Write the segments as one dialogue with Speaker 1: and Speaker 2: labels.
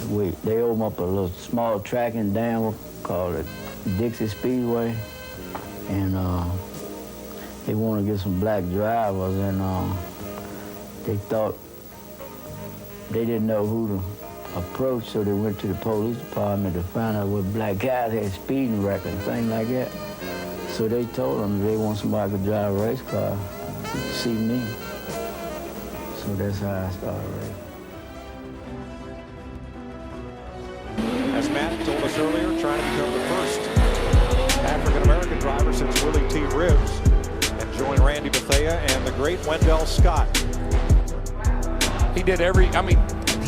Speaker 1: They opened up a little small track in Danville called it Dixie Speedway, and they wanted to get some black drivers, and they thought they didn't know who to approach, so they went to the police department to find out what black guys had speeding records and things like that. So they told them they want somebody to drive a race car to see me. So that's how I started racing.
Speaker 2: As Matt told us earlier, trying to become the first African-American driver since Willie T. Ribbs and join Randy Bethea and the great Wendell Scott.
Speaker 3: He did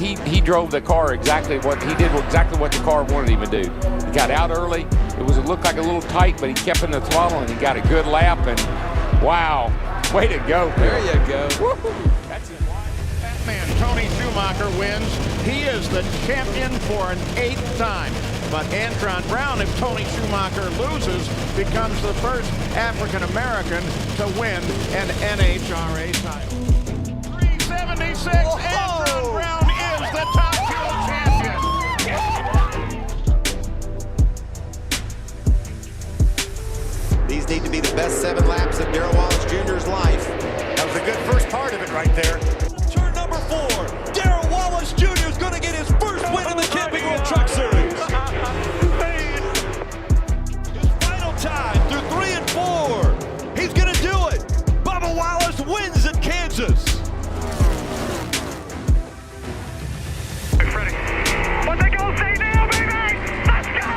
Speaker 3: he drove the car exactly what the car wanted him to do. He got out early. It looked like a little tight, but he kept in the throttle and he got a good lap, and wow, way to go.
Speaker 4: There you go.
Speaker 3: Woo-hoo. That's it.
Speaker 5: That man, Tony Schumacher, wins. He is the champion for an 8th time. But Antron Brown, if Tony Schumacher loses, becomes the first African-American to win an NHRA title. 376, Antron Brown is the top fuel champion.
Speaker 6: These need to be the best 7 laps of Darrell Wallace Jr.'s life.
Speaker 5: That was a good first part of it right there.
Speaker 7: Turn number 4, Darrell Wallace Jr. is going to get his first win in the Camping World Truck Series. His final time through 3 and 4. He's going to do it. Bubba Wallace wins at Kansas.
Speaker 5: Ready. What they gonna say now, baby? Let's go!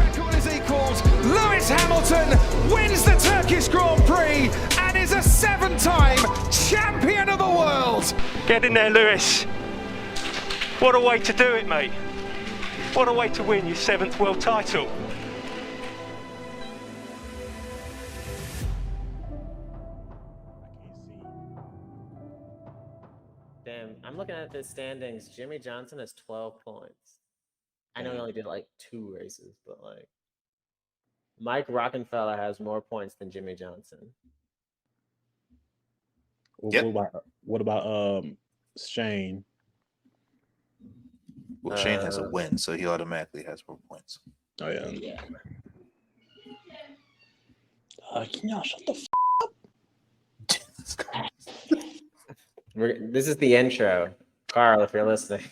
Speaker 8: Record is equals. Lewis Hamilton wins the Turkish Grand Prix and is a 7-time champion of the world.
Speaker 9: Get in there, Lewis. What a way to do it, mate. What a way to win your 7th world title.
Speaker 4: Damn, I'm looking at the standings. Jimmy Johnson has 12 points. I know he only did like 2 races, but like Mike Rockenfeller has more points than Jimmy Johnson.
Speaker 10: Yep. What about Shane?
Speaker 11: Well, Shane has a win, so he automatically has more points.
Speaker 10: Oh yeah.
Speaker 4: Yeah.
Speaker 10: Can y'all shut the up?
Speaker 4: This is the intro. Carl, if you're listening.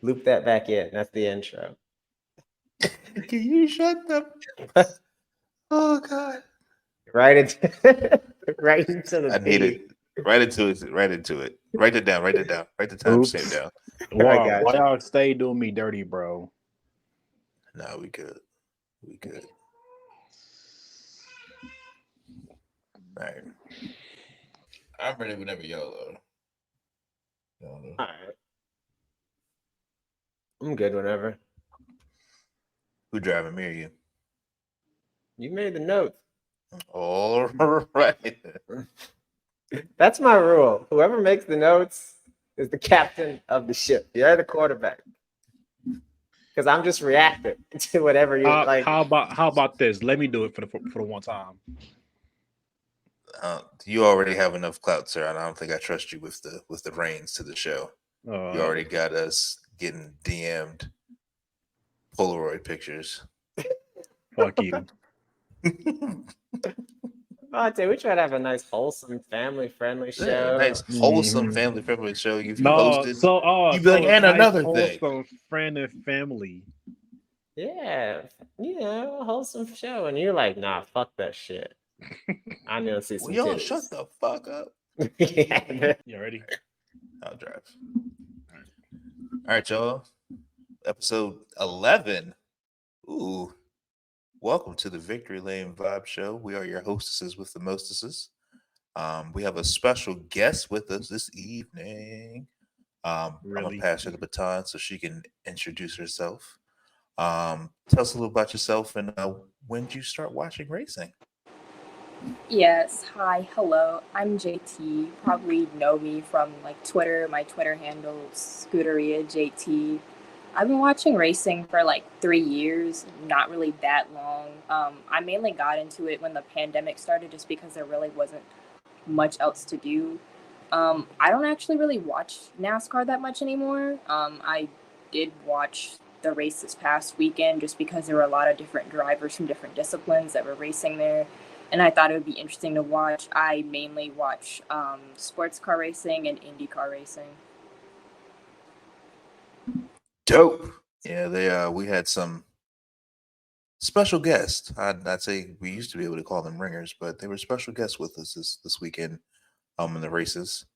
Speaker 4: Loop that back in. That's the intro.
Speaker 11: Can you shut the Oh God.
Speaker 4: Right into right into the
Speaker 11: I need it. Right into it. Write it down. Write the timestamp down.
Speaker 10: Why y'all stay doing me dirty, bro?
Speaker 11: No, we good. All right. I'm ready whenever y'all are.
Speaker 4: All right. I'm good whenever.
Speaker 11: Who driving, me or you?
Speaker 4: You made the notes.
Speaker 11: All right.
Speaker 4: That's my rule. Whoever makes the notes is the captain of the ship. You're the quarterback. Because I'm just reacting to whatever you like.
Speaker 10: How about this? Let me do it for the one time.
Speaker 11: You already have enough clout, sir, and I don't think I trust you with the reins to the show. You already got us getting DM'd Polaroid pictures.
Speaker 10: Fuck you.
Speaker 4: Monte, we try to have a nice, wholesome, family-friendly show.
Speaker 11: Nice, wholesome, family-friendly show. You've
Speaker 10: you'd be like, and
Speaker 11: nice,
Speaker 10: another
Speaker 11: thing.
Speaker 10: Friend and family.
Speaker 4: Yeah, a wholesome show, and you're like, nah, fuck that shit. I'm gonna see some.
Speaker 11: Yo, shut the fuck up.
Speaker 4: Yeah.
Speaker 10: You ready?
Speaker 11: I'll drive. All right, y'all. Episode 11. Ooh. Welcome to the Victory Lane Vibe Show. We are your hostesses with the mostesses. We have a special guest with us this evening. I'm going to pass her the baton so she can introduce herself. Tell us a little about yourself and when did you start watching racing?
Speaker 12: Yes. Hi. Hello. I'm JT. You probably know me from like Twitter. My Twitter handle is Scooteria JT. I've been watching racing for like 3 years, not really that long. I mainly got into it when the pandemic started just because there really wasn't much else to do. I don't actually really watch NASCAR that much anymore. I did watch the race this past weekend just because there were a lot of different drivers from different disciplines that were racing there. And I thought it would be interesting to watch. I mainly watch sports car racing and Indy car racing.
Speaker 11: Dope. Yeah, we had some special guests. I'd say we used to be able to call them ringers, but they were special guests with us this weekend in the races.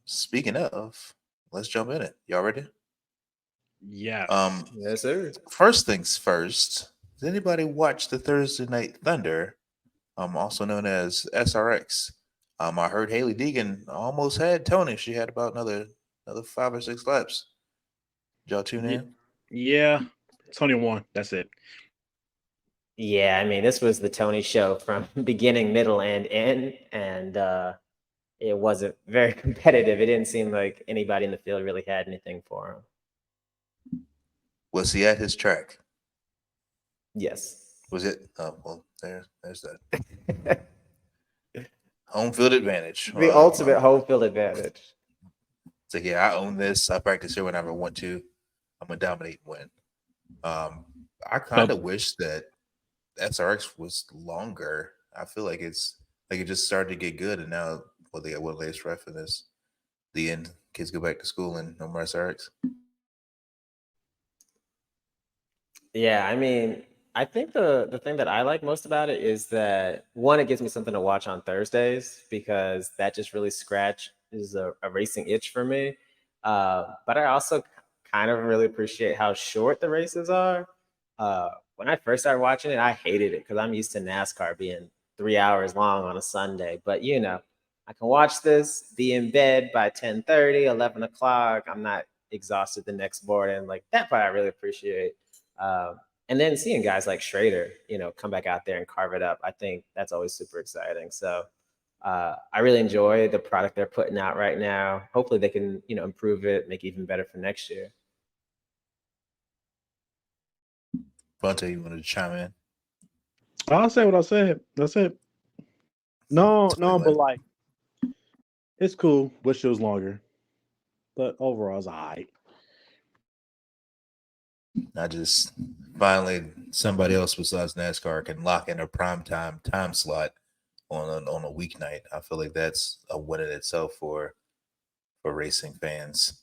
Speaker 11: Speaking of, let's jump in it. Y'all ready?
Speaker 10: Yes.
Speaker 4: Yes, sir.
Speaker 11: First things first. Does anybody watch the Thursday Night Thunder, also known as SRX? I heard Haley Deegan almost had Tony. She had about another 5 or 6 laps. Did y'all tune in?
Speaker 10: Yeah. Tony won. That's it.
Speaker 4: Yeah, I mean, this was the Tony show from beginning, middle, and end, and it wasn't very competitive. It didn't seem like anybody in the field really had anything for him.
Speaker 11: Was he at his track?
Speaker 4: Yes.
Speaker 11: Was it? Oh, well, there's that. Home field advantage.
Speaker 4: The ultimate home field advantage.
Speaker 11: So yeah, I own this. I practice here whenever I want to. I'm gonna dominate and win. I kind of wish that SRX was longer. I feel like it just started to get good, and now they got one last ref in this. The end. Kids go back to school and no more SRX.
Speaker 4: Yeah, I mean, I think the thing that I like most about it is that, one, it gives me something to watch on Thursdays because that just really scratches a racing itch for me. But I also kind of really appreciate how short the races are. When I first started watching it, I hated it because I'm used to NASCAR being 3 hours long on a Sunday. But, I can watch this, be in bed by 10:30, 11 o'clock. I'm not exhausted the next morning. Like, that part I really appreciate. And then seeing guys like Schrader, come back out there and carve it up, I think that's always super exciting. So I really enjoy the product they're putting out right now. Hopefully they can, improve it, make it even better for next year.
Speaker 11: Vontae, you wanted to chime in?
Speaker 10: I'll say what I said. That's it. No, but like, it's cool. Wish it was longer, but overall, it's all right.
Speaker 11: I just finally somebody else besides NASCAR can lock in a prime time slot on a weeknight. I feel like that's a win in itself for racing fans.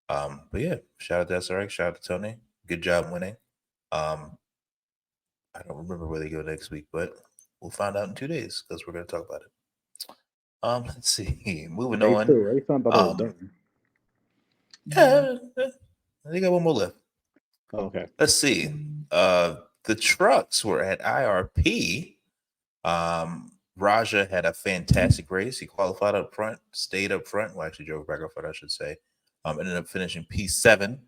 Speaker 11: But yeah, shout out to SRX, shout out to Tony. Good job winning. I don't remember where they go next week, but we'll find out in 2 days because we're going to talk about it. Let's see. Moving on. Yeah, they got one more left.
Speaker 10: Oh, okay.
Speaker 11: Let's see. The trucks were at IRP. Rajah had a fantastic race. He qualified up front, stayed up front. Well, actually drove back up front, I should say. Ended up finishing P7.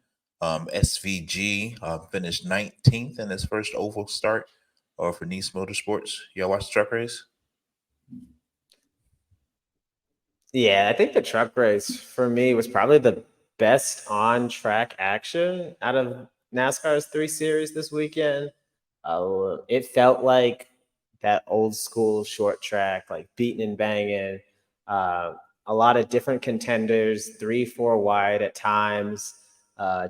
Speaker 11: SVG finished 19th in his first oval start for Nice Motorsports. Y'all watch the truck race?
Speaker 4: Yeah, I think the truck race for me was probably the best on-track action out of NASCAR's 3 series this weekend. It felt like that old school short track, like beating and banging. A lot of different contenders, 3-4 wide at times.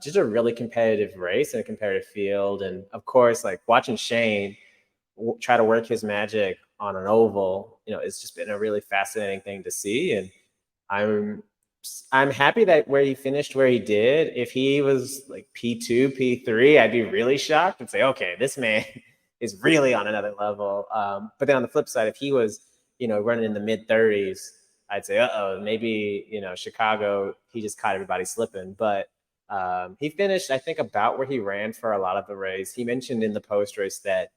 Speaker 4: Just a really competitive race and a competitive field. And of course, like watching Shane try to work his magic on an oval, it's just been a really fascinating thing to see. And I'm happy that where he finished where he did. If he was like P2, P3, I'd be really shocked and say, okay, this man is really on another level. But then on the flip side, if he was, running in the mid 30s, I'd say, maybe, Chicago, he just caught everybody slipping. But he finished, I think, about where he ran for a lot of the race. He mentioned in the post race that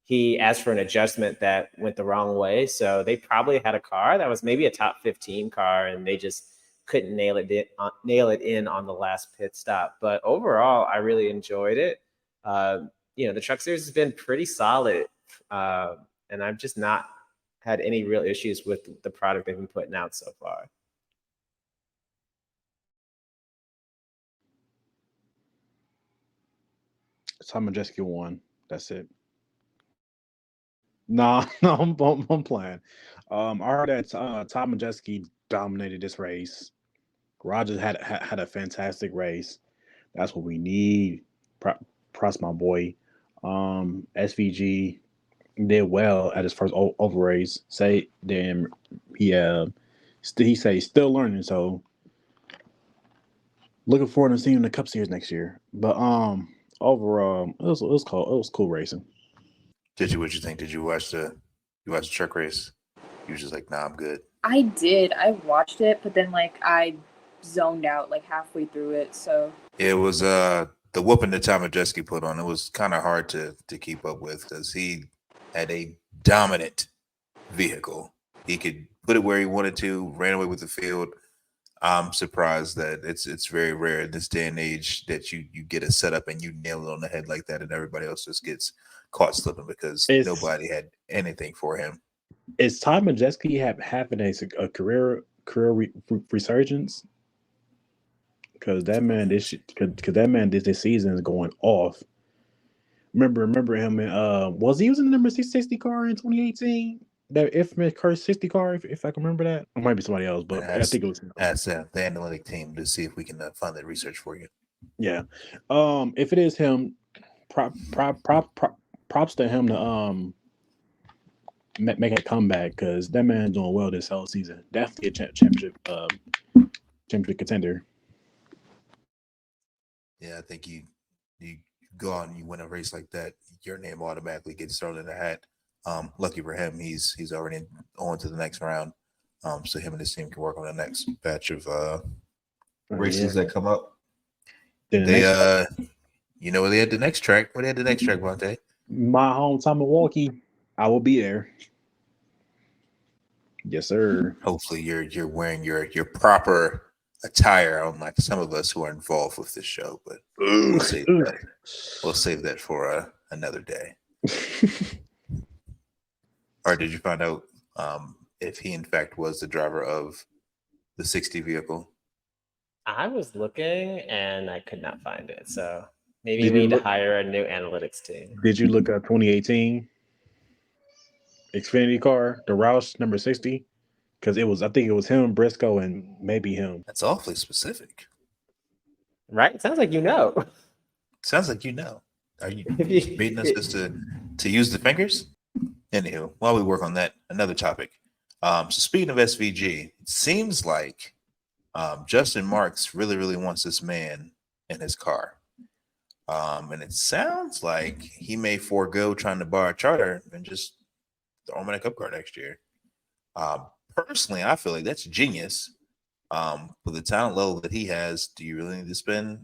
Speaker 4: he asked for an adjustment that went the wrong way. So they probably had a car that was maybe a top 15 car, and they just couldn't nail it in on the last pit stop. But overall, I really enjoyed it. The truck series has been pretty solid, and I've just not had any real issues with the product they've been putting out so far.
Speaker 10: Simon Jesky won. That's it. No, I'm playing. I heard that Tom Majeski dominated this race. Rogers had a fantastic race. That's what we need. Props my boy. SVG did well at his first over race. Say then he he say he's still learning. So looking forward to seeing him in the Cup Series next year. But overall, it was cool. It was cool racing.
Speaker 11: What you think? Did you watch the truck race? You was just like, nah, I'm good.
Speaker 12: I did. I watched it, but then like I zoned out like halfway through it. So
Speaker 11: it was the whooping that Tom Majeski put on. It was kind of hard to keep up with because he had a dominant vehicle. He could put it where he wanted to, ran away with the field. I'm surprised that it's very rare in this day and age that you get a setup and you nail it on the head like that, and everybody else just gets caught slipping because nobody had anything for him.
Speaker 10: Is Tom Majeski having a career resurgence? Because that man this season is going off. Remember him in was he using the number 60 car in 2018? That infamous Curse 60 car, if I can remember that. It might be somebody else, but I think it was him.
Speaker 11: Ask the analytic team to see if we can find that research for you.
Speaker 10: Yeah. If it is him, props to him to make a comeback because that man's doing well this whole season. Definitely a championship contender.
Speaker 11: Yeah, I think you go out and you win a race like that, your name automatically gets thrown in the hat. Lucky for him, he's already on to the next round. So him and his team can work on the next batch of races that come up. They you know where they had the next track? Where they had the next track, Vontae?
Speaker 10: My hometown, Milwaukee. I will be there. Yes, sir.
Speaker 11: Hopefully you're wearing your proper attire, unlike some of us who are involved with this show, but we'll save that for another day. Or did you find out if he in fact was the driver of the 60 vehicle?
Speaker 4: I was looking and I could not find it. So maybe we need to hire a new analytics team.
Speaker 10: Did you look up 2018 Xfinity car, the Roush number 60? Because I think it was him, Briscoe, and maybe him.
Speaker 11: That's awfully specific.
Speaker 4: Right? It sounds like you know.
Speaker 11: Sounds like you know. Are you beating us just to use the fingers? Anywho, while we work on that, another topic. So speaking of SVG, it seems like Justin Marks really, really wants this man in his car. And it sounds like he may forego trying to borrow a charter and just throw him in a Cup car next year. Personally, I feel like that's genius. With the talent level that he has, do you really need to spend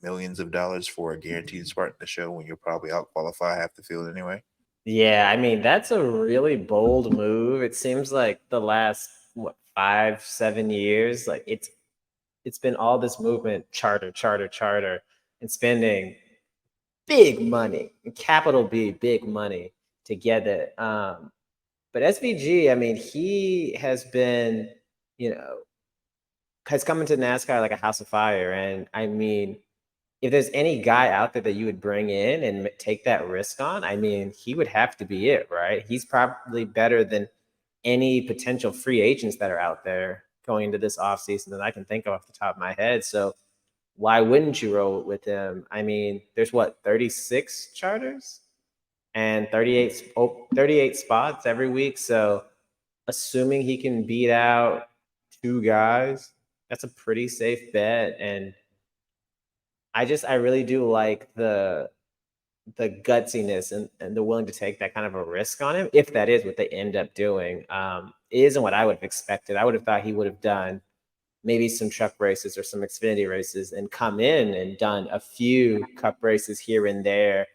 Speaker 11: millions of dollars for a guaranteed spot in the show when you'll probably out-qualify half the field anyway?
Speaker 4: Yeah, I mean, that's a really bold move. It seems like the last 5-7 years, like it's been all this movement, charter, and spending big money, capital B, big money to get it. But SVG, I mean, he has been, has come into NASCAR like a house of fire. And I mean, if there's any guy out there that you would bring in and take that risk on, I mean, he would have to be it, right? He's probably better than any potential free agents that are out there going into this offseason that I can think of off the top of my head. So why wouldn't you roll with him? I mean, there's 36 charters and 38 spots every week. So assuming he can beat out 2 guys, that's a pretty safe bet. And I really do like the gutsiness and the willing to take that kind of a risk on him, if that is what they end up doing. It isn't what I would have expected. I would have thought he would have done maybe some truck races or some Xfinity races and come in and done a few Cup races here and there,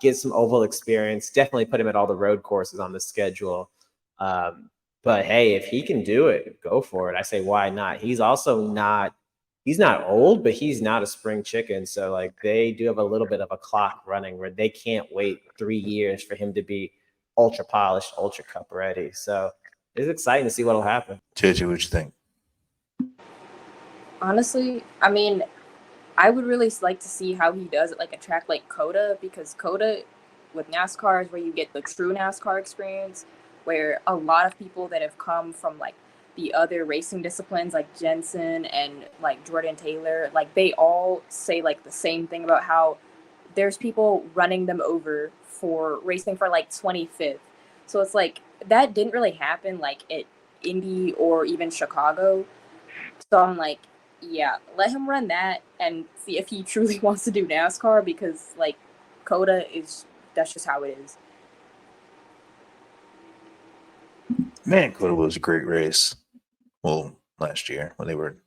Speaker 4: get some oval experience, definitely put him at all the road courses on the schedule. But hey, if he can do it, go for it. I say, why not? He's also he's not old, but he's not a spring chicken. So like they do have a little bit of a clock running where they can't wait 3 years for him to be ultra polished, ultra Cup ready. So it's exciting to see what'll happen.
Speaker 11: JJ, what you think?
Speaker 12: Honestly, I mean, I would really like to see how he does it like a track like COTA, because COTA with NASCAR is where you get the true NASCAR experience. where a lot of people that have come from like the other racing disciplines like Jensen and like Jordan Taylor, like they all say like the same thing about how there's people running them over for racing for like 25th. So it's like that didn't really happen like at Indy or even Chicago. So I'm like, yeah, let him run that and see if he truly wants to do NASCAR, because like Coda that's just how it is.
Speaker 11: Man, Coda was a great race. Well, last year when they were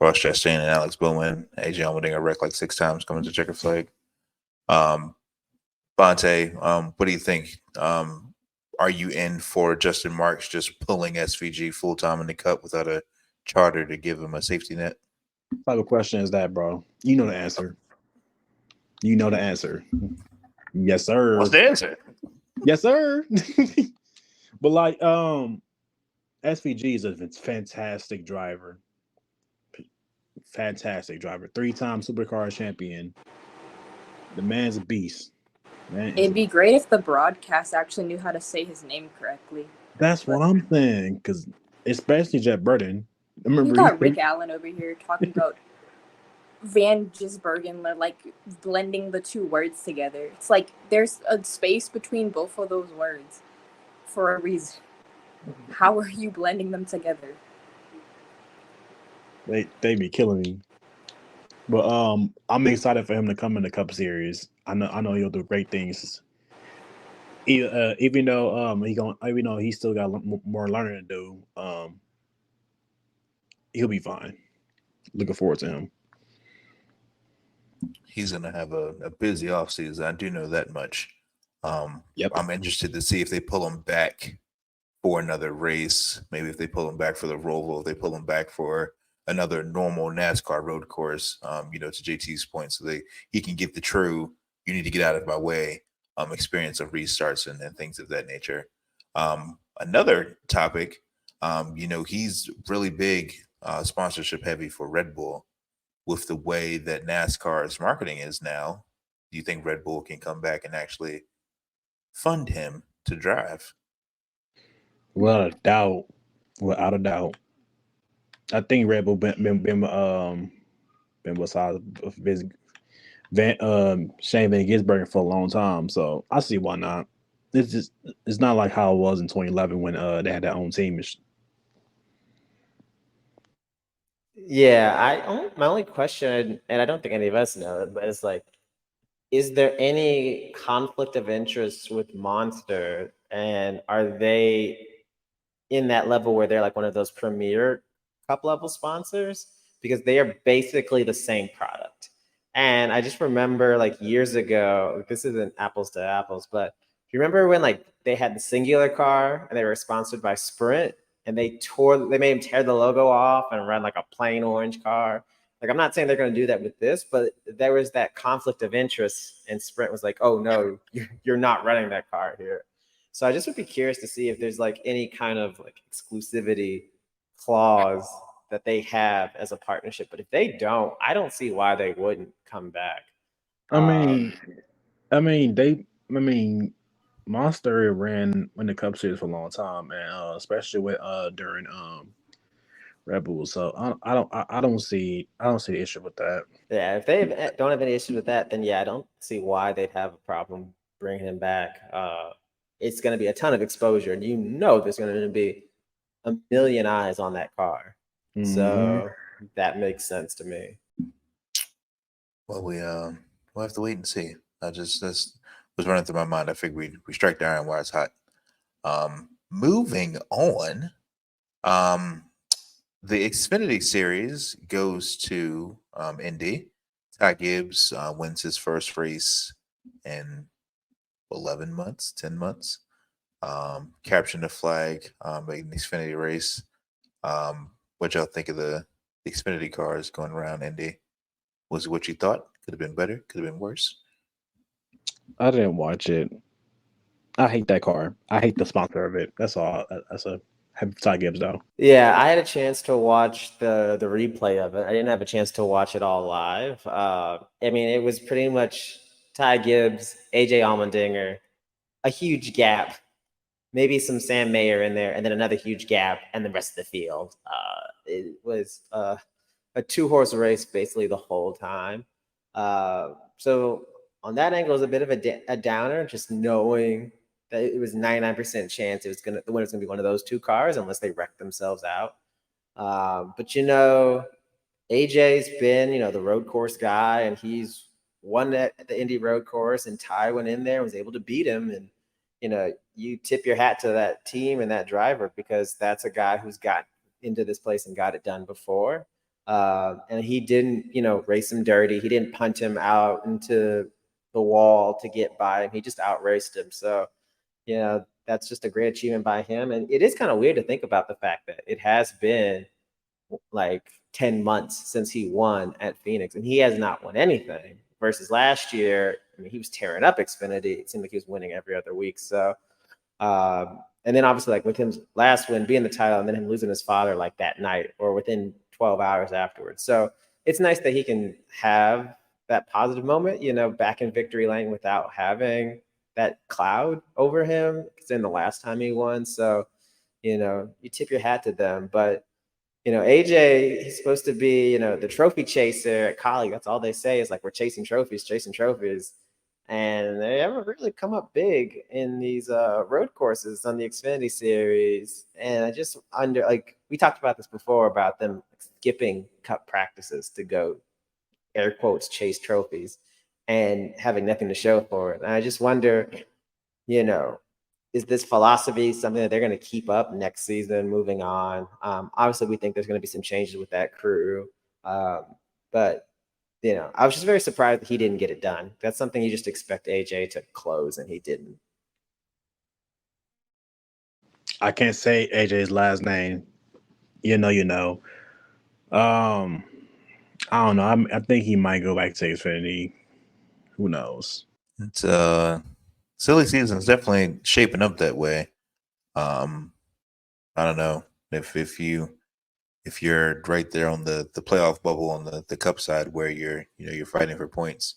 Speaker 11: Ross Chastain and Alex Bowman, AJ Allmendinger wrecked like 6 times coming to checker flag. Bonte, what do you think? Are you in for Justin Marks just pulling SVG full time in the Cup without a charter to give him a safety net?
Speaker 10: What type of question is that, bro? You know the answer. You know the answer. Yes, sir.
Speaker 11: What's the answer?
Speaker 10: Yes, sir. But like, SVG is a fantastic driver. Fantastic driver. 3-time Supercar champion. The man's a beast.
Speaker 12: It'd be great if the broadcast actually knew how to say his name correctly.
Speaker 10: That's what I'm saying, because especially Jet Burton.
Speaker 12: You got Rick Allen over here talking about Van Gisbergen, like blending the two words together. It's like there's a space between both of those words for a reason. How are you blending them together?
Speaker 10: They be killing me. But I'm excited for him to come in the Cup Series. I know he'll do great things. Even though he still got more learning to do, he'll be fine. Looking forward to him.
Speaker 11: He's going to have a busy offseason. I do know that much.
Speaker 10: Yep.
Speaker 11: I'm interested to see if they pull him back for another race. Maybe if they pull him back for the Roval, if they pull him back for another normal NASCAR road course, to JT's point, so he can get the true, you need to get out of my way, experience of restarts and things of that nature. Another topic, he's really big sponsorship heavy for Red Bull. With the way that NASCAR's marketing is now, do you think Red Bull can come back and actually fund him to drive?
Speaker 10: Without a doubt. I think Red Bull been beside Shane Van Gisbergen for a long time, so I see why not. It's not like how it was in 2011 when they had their own team.
Speaker 4: Yeah, my only question, and I don't think any of us know it, but it's like, is there any conflict of interest with Monster, and are they in that level where they're like one of those premier Cup level sponsors? Because they are basically the same product. And I just remember like years ago, this isn't apples to apples, but do you remember when like they had the singular car and they were sponsored by Sprint, and they made him tear the logo off and run like a plain orange car? Like, I'm not saying they're going to do that with this, but there was that conflict of interest, and Sprint was like, oh no, you're not running that car here. So I just would be curious to see if there's like any kind of like exclusivity clause that they have as a partnership. But if they don't, I don't see why they wouldn't come back.
Speaker 10: Monster ran in the Cup Series for a long time, and especially with during Red Bull. So I don't see the issue with that.
Speaker 4: Yeah, if they don't have any issue with that, then yeah, I don't see why they'd have a problem bringing him back. It's going to be a ton of exposure, and there's going to be a million eyes on that car. Mm-hmm. So that makes sense to me.
Speaker 11: Well, we'll have to wait and see. That was running through my mind. I figured we strike the iron while it's hot. Moving on, the Xfinity Series goes to Indy. Ty Gibbs wins his first race in 10 months. Capturing the flag, making the Xfinity race. What y'all think of the Xfinity cars going around Indy? Was it what you thought? Could have been better? Could have been worse?
Speaker 10: I didn't watch it. I hate that car. I hate the sponsor of it. That's all. That's a happy Ty Gibbs though.
Speaker 4: Yeah, I had a chance to watch the replay of it. I didn't have a chance to watch it all live. It was pretty much Ty Gibbs, AJ Allmendinger, a huge gap maybe some Sam Mayer in there, and then another huge gap, and the rest of the field. It was a 2-horse race basically the whole time. So on that angle, it was a bit of a downer, just knowing that it was 99% chance the winner's gonna be one of those 2 cars unless they wreck themselves out. But AJ's been the road course guy, and he's won at the Indy road course, and Ty went in there and was able to beat him. And you tip your hat to that team and that driver, because that's a guy who's got into this place and got it done before. And he didn't, race him dirty. He didn't punt him out into the wall to get by him. He just outraced him. So, that's just a great achievement by him. And it is kind of weird to think about the fact that it has been like 10 months since he won at Phoenix, and he has not won anything. Versus last year, I mean, he was tearing up Xfinity. It seemed like he was winning every other week. So, and then obviously, like with him last win being the title, and then him losing his father like that night or within 12 hours afterwards. So it's nice that he can have that positive moment, back in victory lane without having that cloud over him. Because then the last time he won, so you tip your hat to them, but. AJ, he's supposed to be, the trophy chaser at Collie. That's all they say is like, we're chasing trophies. And they haven't really come up big in these road courses on the Xfinity Series. And I just we talked about this before about them skipping cup practices to go, air quotes, chase trophies and having nothing to show for it. And I just wonder, is this philosophy something that they're going to keep up next season moving on? Obviously, we think there's going to be some changes with that crew. But, I was just very surprised that he didn't get it done. That's something you just expect AJ to close, and he didn't.
Speaker 10: I can't say AJ's last name. I don't know. I think he might go back to Xfinity. Who knows?
Speaker 11: It's silly season is definitely shaping up that way. I don't know if you're right there on the playoff bubble on the cup side where you're fighting for points,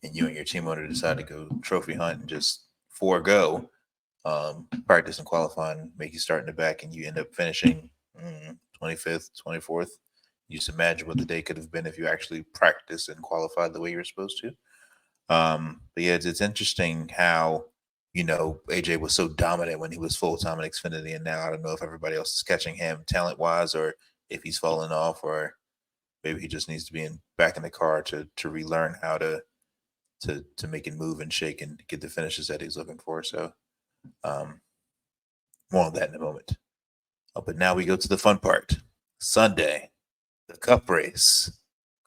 Speaker 11: and you and your team owner decide to go trophy hunt and just forego practice and qualifying, make you start in the back, and you end up finishing 25th, 24th. You just imagine what the day could have been if you actually practiced and qualified the way you were supposed to. But yeah, it's interesting how AJ was so dominant when he was full-time in Xfinity, and now I don't know if everybody else is catching him talent-wise, or if he's fallen off, or maybe he just needs to be back in the car to relearn how to make it move and shake and get the finishes that he's looking for. So more on that in a moment. But now we go to the fun part. Sunday, the Cup race,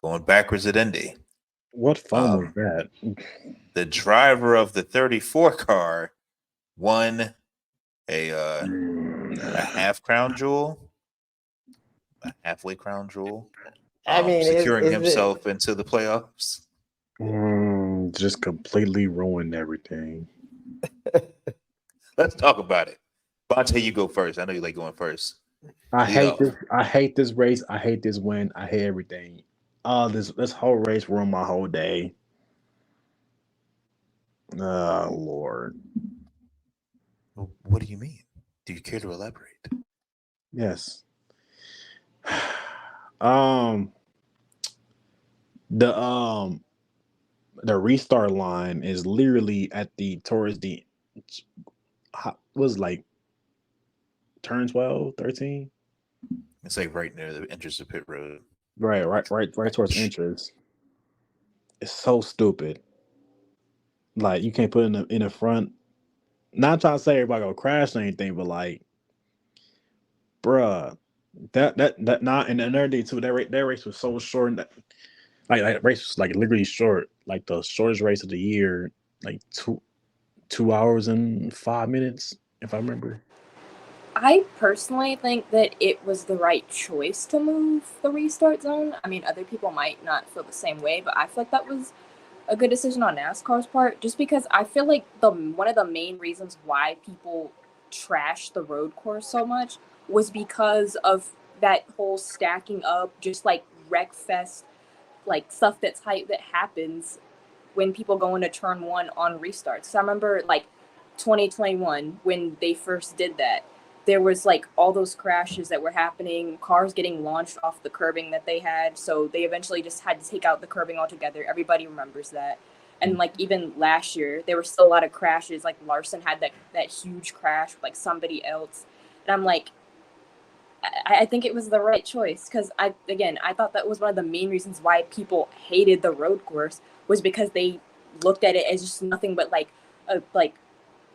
Speaker 11: going backwards at Indy.
Speaker 10: What fun was that?
Speaker 11: The driver of the 34 car won a half crown jewel, a halfway crown jewel. Securing himself into the playoffs.
Speaker 10: Just completely ruined everything.
Speaker 11: Let's talk about it. Bonte, you go first. I know you like going first.
Speaker 10: I hate this race. I hate this win. I hate everything. This whole race ruined my whole day. Oh, Lord.
Speaker 11: What do you mean? Do you care to elaborate?
Speaker 10: Yes. The restart line is literally towards the was like turn 12, 13.
Speaker 11: It's like right near the entrance to pit road.
Speaker 10: Right towards entrance. It's so stupid. Like, you can't put in the front. Not trying to say everybody gonna crash or anything, but like, bruh, that not and another day too. That race was so short. And that race was like literally short, like the shortest race of the year, like 2 hours and 5 minutes, if I remember.
Speaker 12: I personally think that it was the right choice to move the restart zone. I mean, other people might not feel the same way, but I feel like that was a good decision on NASCAR's part, just because I feel like one of the main reasons why people trash the road course so much was because of that whole stacking up, just like wreck fest, like stuff that happens when people go into turn one on restarts. So I remember like 2021 when they first did that. There was like all those crashes that were happening, cars getting launched off the curbing that they had. So they eventually just had to take out the curbing altogether. Everybody remembers that. And like even last year, there were still a lot of crashes. Like Larson had that huge crash with like somebody else. And I'm like, I think it was the right choice because I thought that was one of the main reasons why people hated the road course was because they looked at it as just nothing but like a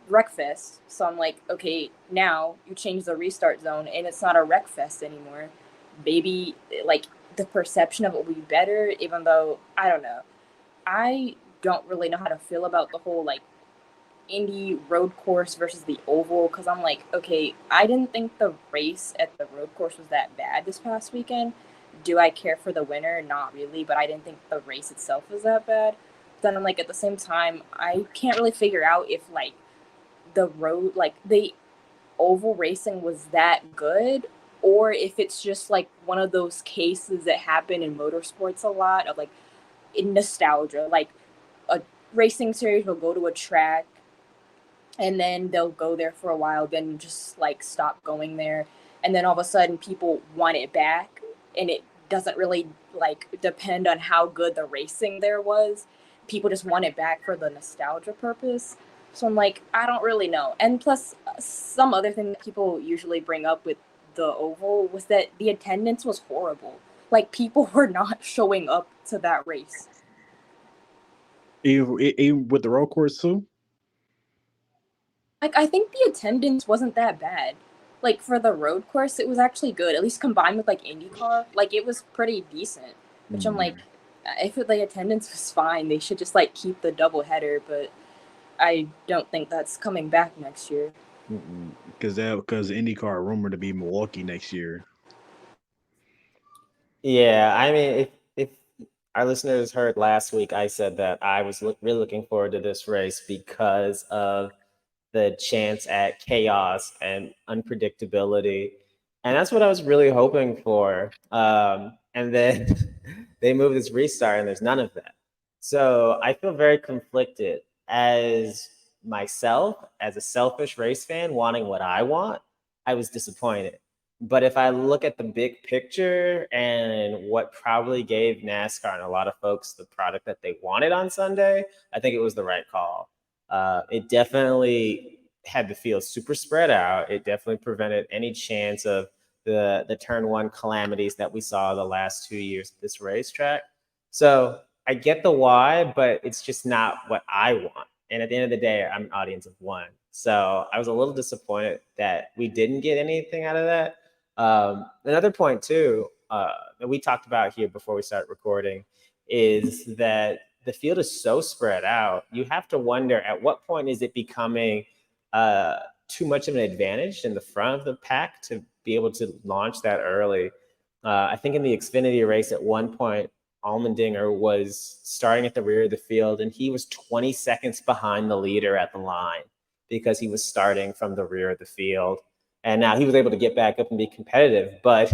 Speaker 12: wreck fest. So I'm like, okay, now you change the restart zone and it's not a wreck fest anymore. Maybe like the perception of it will be better, even though I don't know. I don't really know how to feel about the whole like Indy road course versus the oval because I'm like, okay, I didn't think the race at the road course was that bad this past weekend. Do I care for the winner? Not really, but I didn't think the race itself was that bad. Then I'm like, at the same time, I can't really figure out if like the road, like the oval racing was that good or if it's just like one of those cases that happen in motorsports a lot of like in nostalgia, like a racing series will go to a track and then they'll go there for a while, then just like stop going there. And then all of a sudden people want it back and it doesn't really like depend on how good the racing there was. People just want it back for the nostalgia purpose. So I'm like, I don't really know. And plus some other thing that people usually bring up with the oval was that the attendance was horrible. Like people were not showing up to that race.
Speaker 10: Even with the road course too?
Speaker 12: Like, I think the attendance wasn't that bad. Like, for the road course, it was actually good. At least combined with, like, IndyCar. Like, it was pretty decent. Which I'm like, if the attendance was fine, they should just, like, keep the double header. But I don't think that's coming back next year.
Speaker 10: Because IndyCar rumored to be Milwaukee next year.
Speaker 4: Yeah, I mean, if our listeners heard last week, I said that I was really looking forward to this race because of the chance at chaos and unpredictability. And that's what I was really hoping for. And then they move this restart and there's none of that. So I feel very conflicted as myself, as a selfish race fan wanting what I want. I was disappointed. But if I look at the big picture and what probably gave NASCAR and a lot of folks the product that they wanted on Sunday, I think it was the right call. It definitely had the field super spread out. It definitely prevented any chance of the turn one calamities that we saw the last 2 years at this racetrack. So I get the why, but it's just not what I want. And at the end of the day, I'm an audience of one. So I was a little disappointed that we didn't get anything out of that. Another point too, that we talked about here before we start recording is that the field is so spread out. You have to wonder at what point is it becoming too much of an advantage in the front of the pack to be able to launch that early. I think in the Xfinity race at one point, Allmendinger was starting at the rear of the field and he was 20 seconds behind the leader at the line because he was starting from the rear of the field. And now he was able to get back up and be competitive. But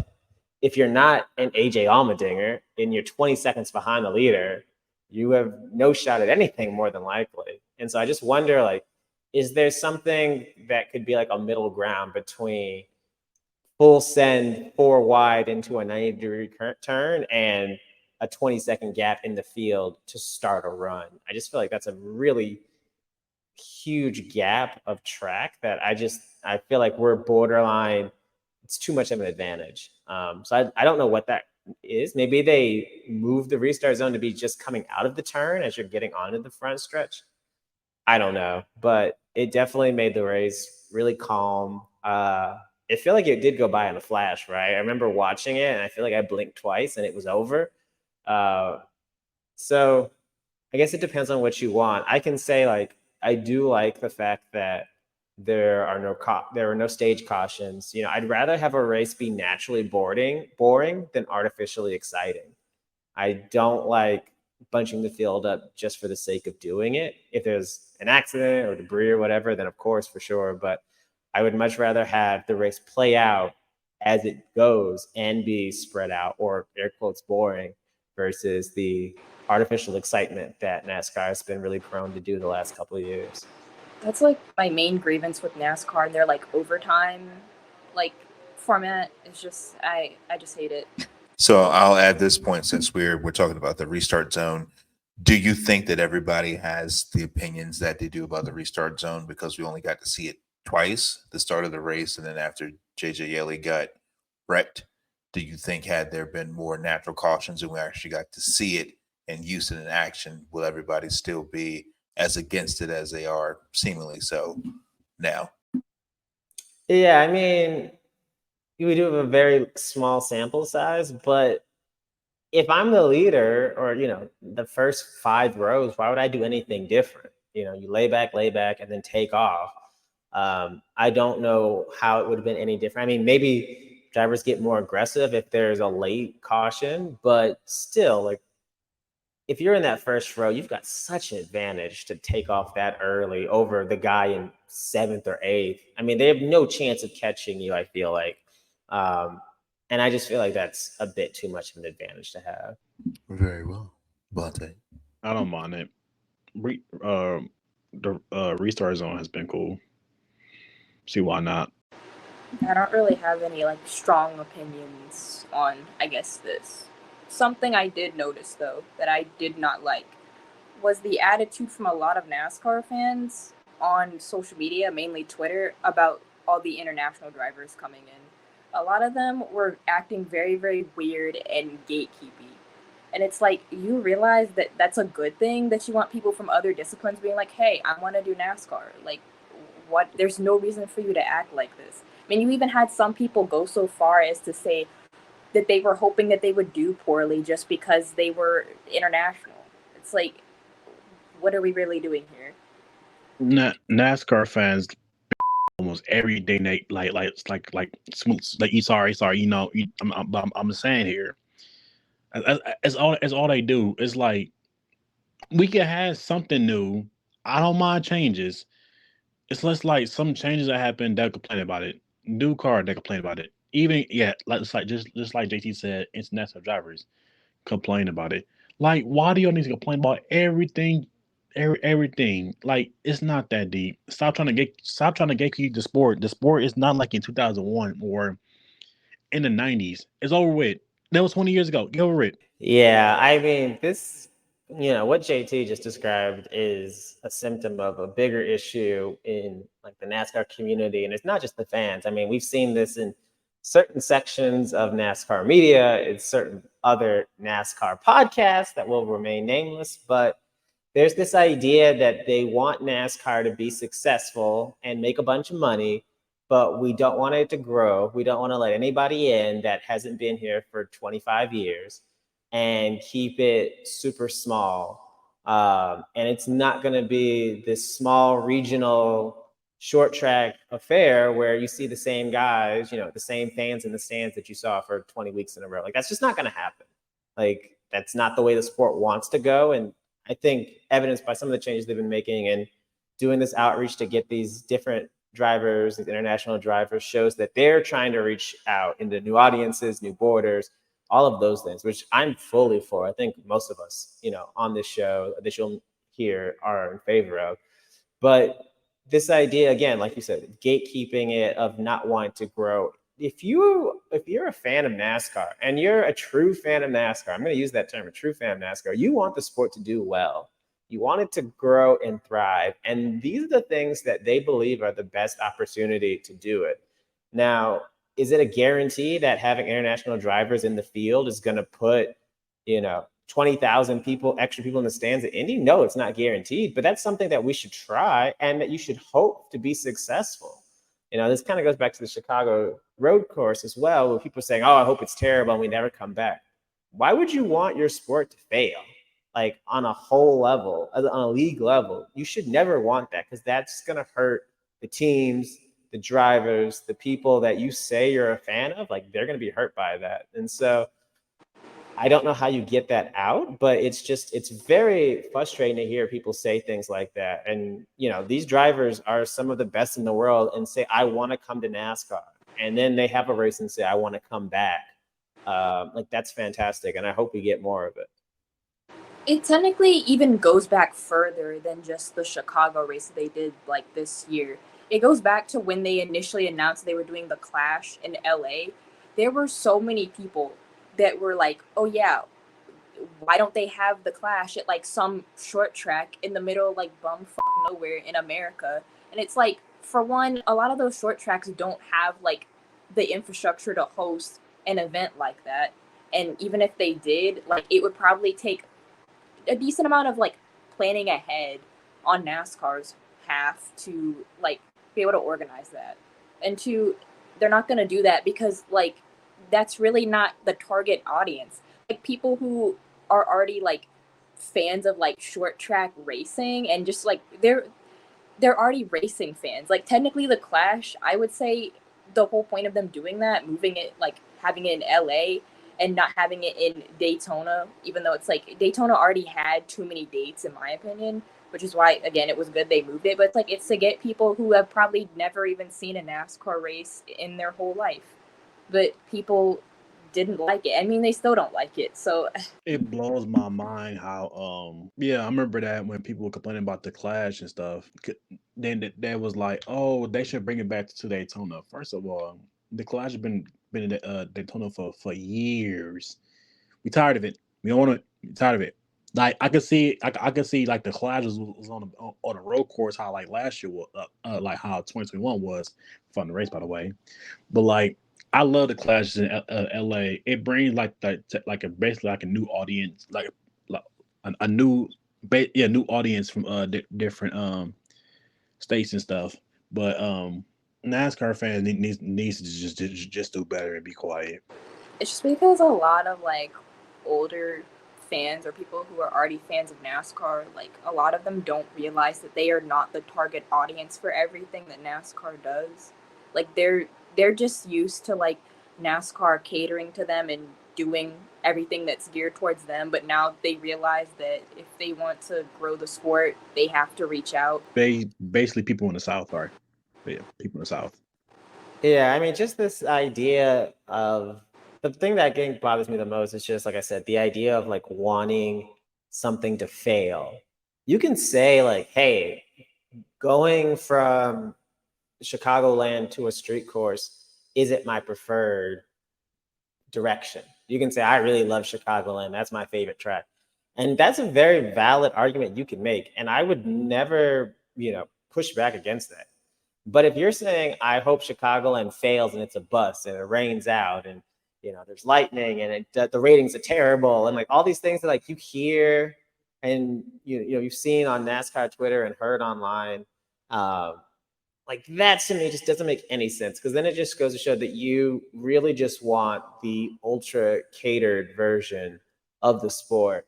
Speaker 4: if you're not an AJ Allmendinger and you're 20 seconds behind the leader, you have no shot at anything more than likely. And so I just wonder, like, is there something that could be like a middle ground between full send 4 wide into a 90-degree turn and a 20-second gap in the field to start a run? I just feel like that's a really huge gap of track that I feel like we're borderline. It's too much of an advantage. So I don't know what that is. Maybe they move the restart zone to be just coming out of the turn as you're getting onto the front stretch. I don't know, but it definitely made the race really calm. It felt like it did go by in a flash, right? I remember watching it and I feel like I blinked twice and it was over. So I guess it depends on what you want. I can say, like, I do like the fact that there are no stage cautions. You know, I'd rather have a race be naturally boring than artificially exciting. I don't like bunching the field up just for the sake of doing it. If there's an accident or debris or whatever, then of course, for sure. But I would much rather have the race play out as it goes and be spread out, or air quotes boring, versus the artificial excitement that NASCAR has been really prone to do the last couple of years.
Speaker 12: That's like my main grievance with NASCAR. Their like overtime, like format is just I just hate it.
Speaker 11: So I'll add this point since we're talking about the restart zone. Do you think that everybody has the opinions that they do about the restart zone because we only got to see it twice, the start of the race and then after JJ Yeley got wrecked? Do you think had there been more natural cautions and we actually got to see it and use it in action, will everybody still be as against it as they are seemingly so now?
Speaker 4: Yeah, I mean, we do have a very small sample size, but if I'm the leader or, the first 5 rows, why would I do anything different? You lay back, and then take off. I don't know how it would have been any different. I mean, maybe drivers get more aggressive if there's a late caution, but still, like, if you're in that first row, you've got such an advantage to take off that early over the guy in 7th or 8th. I mean, they have no chance of catching you, I feel like. And I just feel like that's a bit too much of an advantage to have.
Speaker 11: Very well. Bonte.
Speaker 10: I don't mind it. The restart zone has been cool. See why not?
Speaker 12: I don't really have any like strong opinions on, I guess, this. Something I did notice though that I did not like was the attitude from a lot of NASCAR fans on social media, mainly Twitter, about all the international drivers coming in. A lot of them were acting very, very weird and gatekeepy. And it's like, you realize that that's a good thing, that you want people from other disciplines being like, hey, I want to do NASCAR. Like, what? There's no reason for you to act like this. I mean, you even had some people go so far as to say that they were hoping that they would do poorly just because they were international. It's like, what are we really doing here?
Speaker 10: NASCAR fans almost every day, like smooth, like sorry, I'm saying here. It's all they do. It's like, we can have something new. I don't mind changes. It's less like some changes that happen, they'll complain about it. New car, they complain about it. Even it's like just like JT said, international drivers complain about it. Like, why do y'all need to complain about everything? Everything. Like, it's not that deep. Stop trying to gatekeep the sport. The sport is not like in 2001 or in the 90s. It's over with. That was 20 years ago. Get over it.
Speaker 4: Yeah, I mean, this, what JT just described is a symptom of a bigger issue in like the NASCAR community. And it's not just the fans. I mean, we've seen this in certain sections of NASCAR media, in certain other NASCAR podcasts that will remain nameless. But there's this idea that they want NASCAR to be successful and make a bunch of money, but we don't want it to grow. We don't want to let anybody in that hasn't been here for 25 years and keep it super small. And it's not going to be this small regional short track affair where you see the same guys, the same fans in the stands that you saw for 20 weeks in a row. Like, that's just not going to happen. Like, that's not the way the sport wants to go. And I think evidenced by some of the changes they've been making and doing this outreach to get these different drivers, these international drivers, shows that they're trying to reach out into new audiences, new borders, all of those things, which I'm fully for. I think most of us, on this show that you'll hear are in favor of. But this idea, again, like you said, gatekeeping it, of not wanting to grow. If you're a fan of NASCAR and you're a true fan of NASCAR, I'm going to use that term, a true fan of NASCAR, you want the sport to do well. You want it to grow and thrive. And these are the things that they believe are the best opportunity to do it. Now, is it a guarantee that having international drivers in the field is going to put, 20,000 extra people in the stands at Indy? No, it's not guaranteed, but that's something that we should try and that you should hope to be successful. This kind of goes back to the Chicago road course as well, where people are saying, oh, I hope it's terrible and we never come back. Why would you want your sport to fail? Like, on a whole level, on a league level, you should never want that, because that's going to hurt the teams, the drivers, the people that you say you're a fan of. Like, they're going to be hurt by that. And so I don't know how you get that out, but it's very frustrating to hear people say things like that. And, these drivers are some of the best in the world and say, I want to come to NASCAR. And then they have a race and say, I want to come back. Like, that's fantastic. And I hope we get more of it.
Speaker 12: It technically even goes back further than just the Chicago race that they did like this year. It goes back to when they initially announced they were doing the Clash in LA. There were so many people that were like, "Oh yeah, why don't they have the Clash at like some short track in the middle of like bumfuck nowhere in America?" And it's like, for one, a lot of those short tracks don't have like the infrastructure to host an event like that. And even if they did, like it would probably take a decent amount of like planning ahead on NASCAR's half to like be able to organize that. And two, they're not going to do that because like that's really not the target audience. Like people who are already like fans of like short track racing and just like they're already racing fans. Like technically the Clash, I would say the whole point of them doing that, moving it like having it in LA and not having it in Daytona, even though it's like Daytona already had too many dates in my opinion, which is why again it was good they moved it, but it's like it's to get people who have probably never even seen a NASCAR race in their whole life. But people didn't like it. I mean, they still don't like it. So
Speaker 10: It blows my mind how yeah, I remember that when people were complaining about the Clash and stuff. Then that was like, oh, they should bring it back to Daytona. First of all, the Clash has been in Daytona for years. We tired of it. We don't want to. Tired of it. Like I could see, I could see like the Clash was on a road course how like last year was, like how 2021 was. Fun race, by the way. But like I love the Clashes in LA. It brings like like a basically like a new audience, like a new new audience from different states and stuff. But NASCAR fans needs to just do better and be quiet.
Speaker 12: it's just because a lot of like older fans or people who are already fans of NASCAR, like a lot of them don't realize that they are not the target audience for everything that NASCAR does. Like they're just used to like NASCAR catering to them and doing everything that's geared towards them, but now they realize that if they want to grow the sport, they have to reach out.
Speaker 10: Basically people in the South are, yeah, people in the South.
Speaker 4: Yeah, I mean, just this idea of the thing that getting bothers me the most is just like I said, the idea of like wanting something to fail. You can say like, hey, going from Chicagoland to a street course isn't my preferred direction. You can say, I really love Chicagoland. That's my favorite track. And that's a very valid argument you can make. And I would never, push back against that. But if you're saying, I hope Chicagoland fails and it's a bust and it rains out and, there's lightning and the ratings are terrible and like all these things that like you hear and, you've seen on NASCAR Twitter and heard online, like that to me just doesn't make any sense because then it just goes to show that you really just want the ultra catered version of the sport.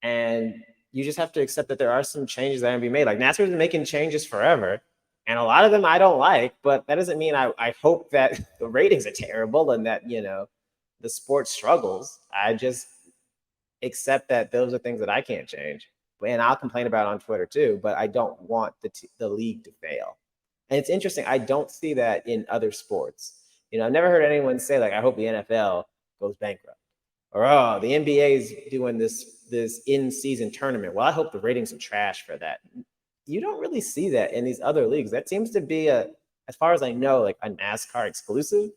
Speaker 4: And you just have to accept that there are some changes that are going to be made. Like NASCAR's been making changes forever. And a lot of them I don't like, but that doesn't mean I hope that the ratings are terrible and that, the sport struggles. I just accept that those are things that I can't change. And I'll complain about it on Twitter too, but I don't want the league to fail. And it's interesting. I don't see that in other sports. I've never heard anyone say like, I hope the NFL goes bankrupt or, oh, the NBA is doing this in-season tournament. Well, I hope the ratings are trash for that. You don't really see that in these other leagues. That seems to be as far as I know, like a NASCAR exclusive.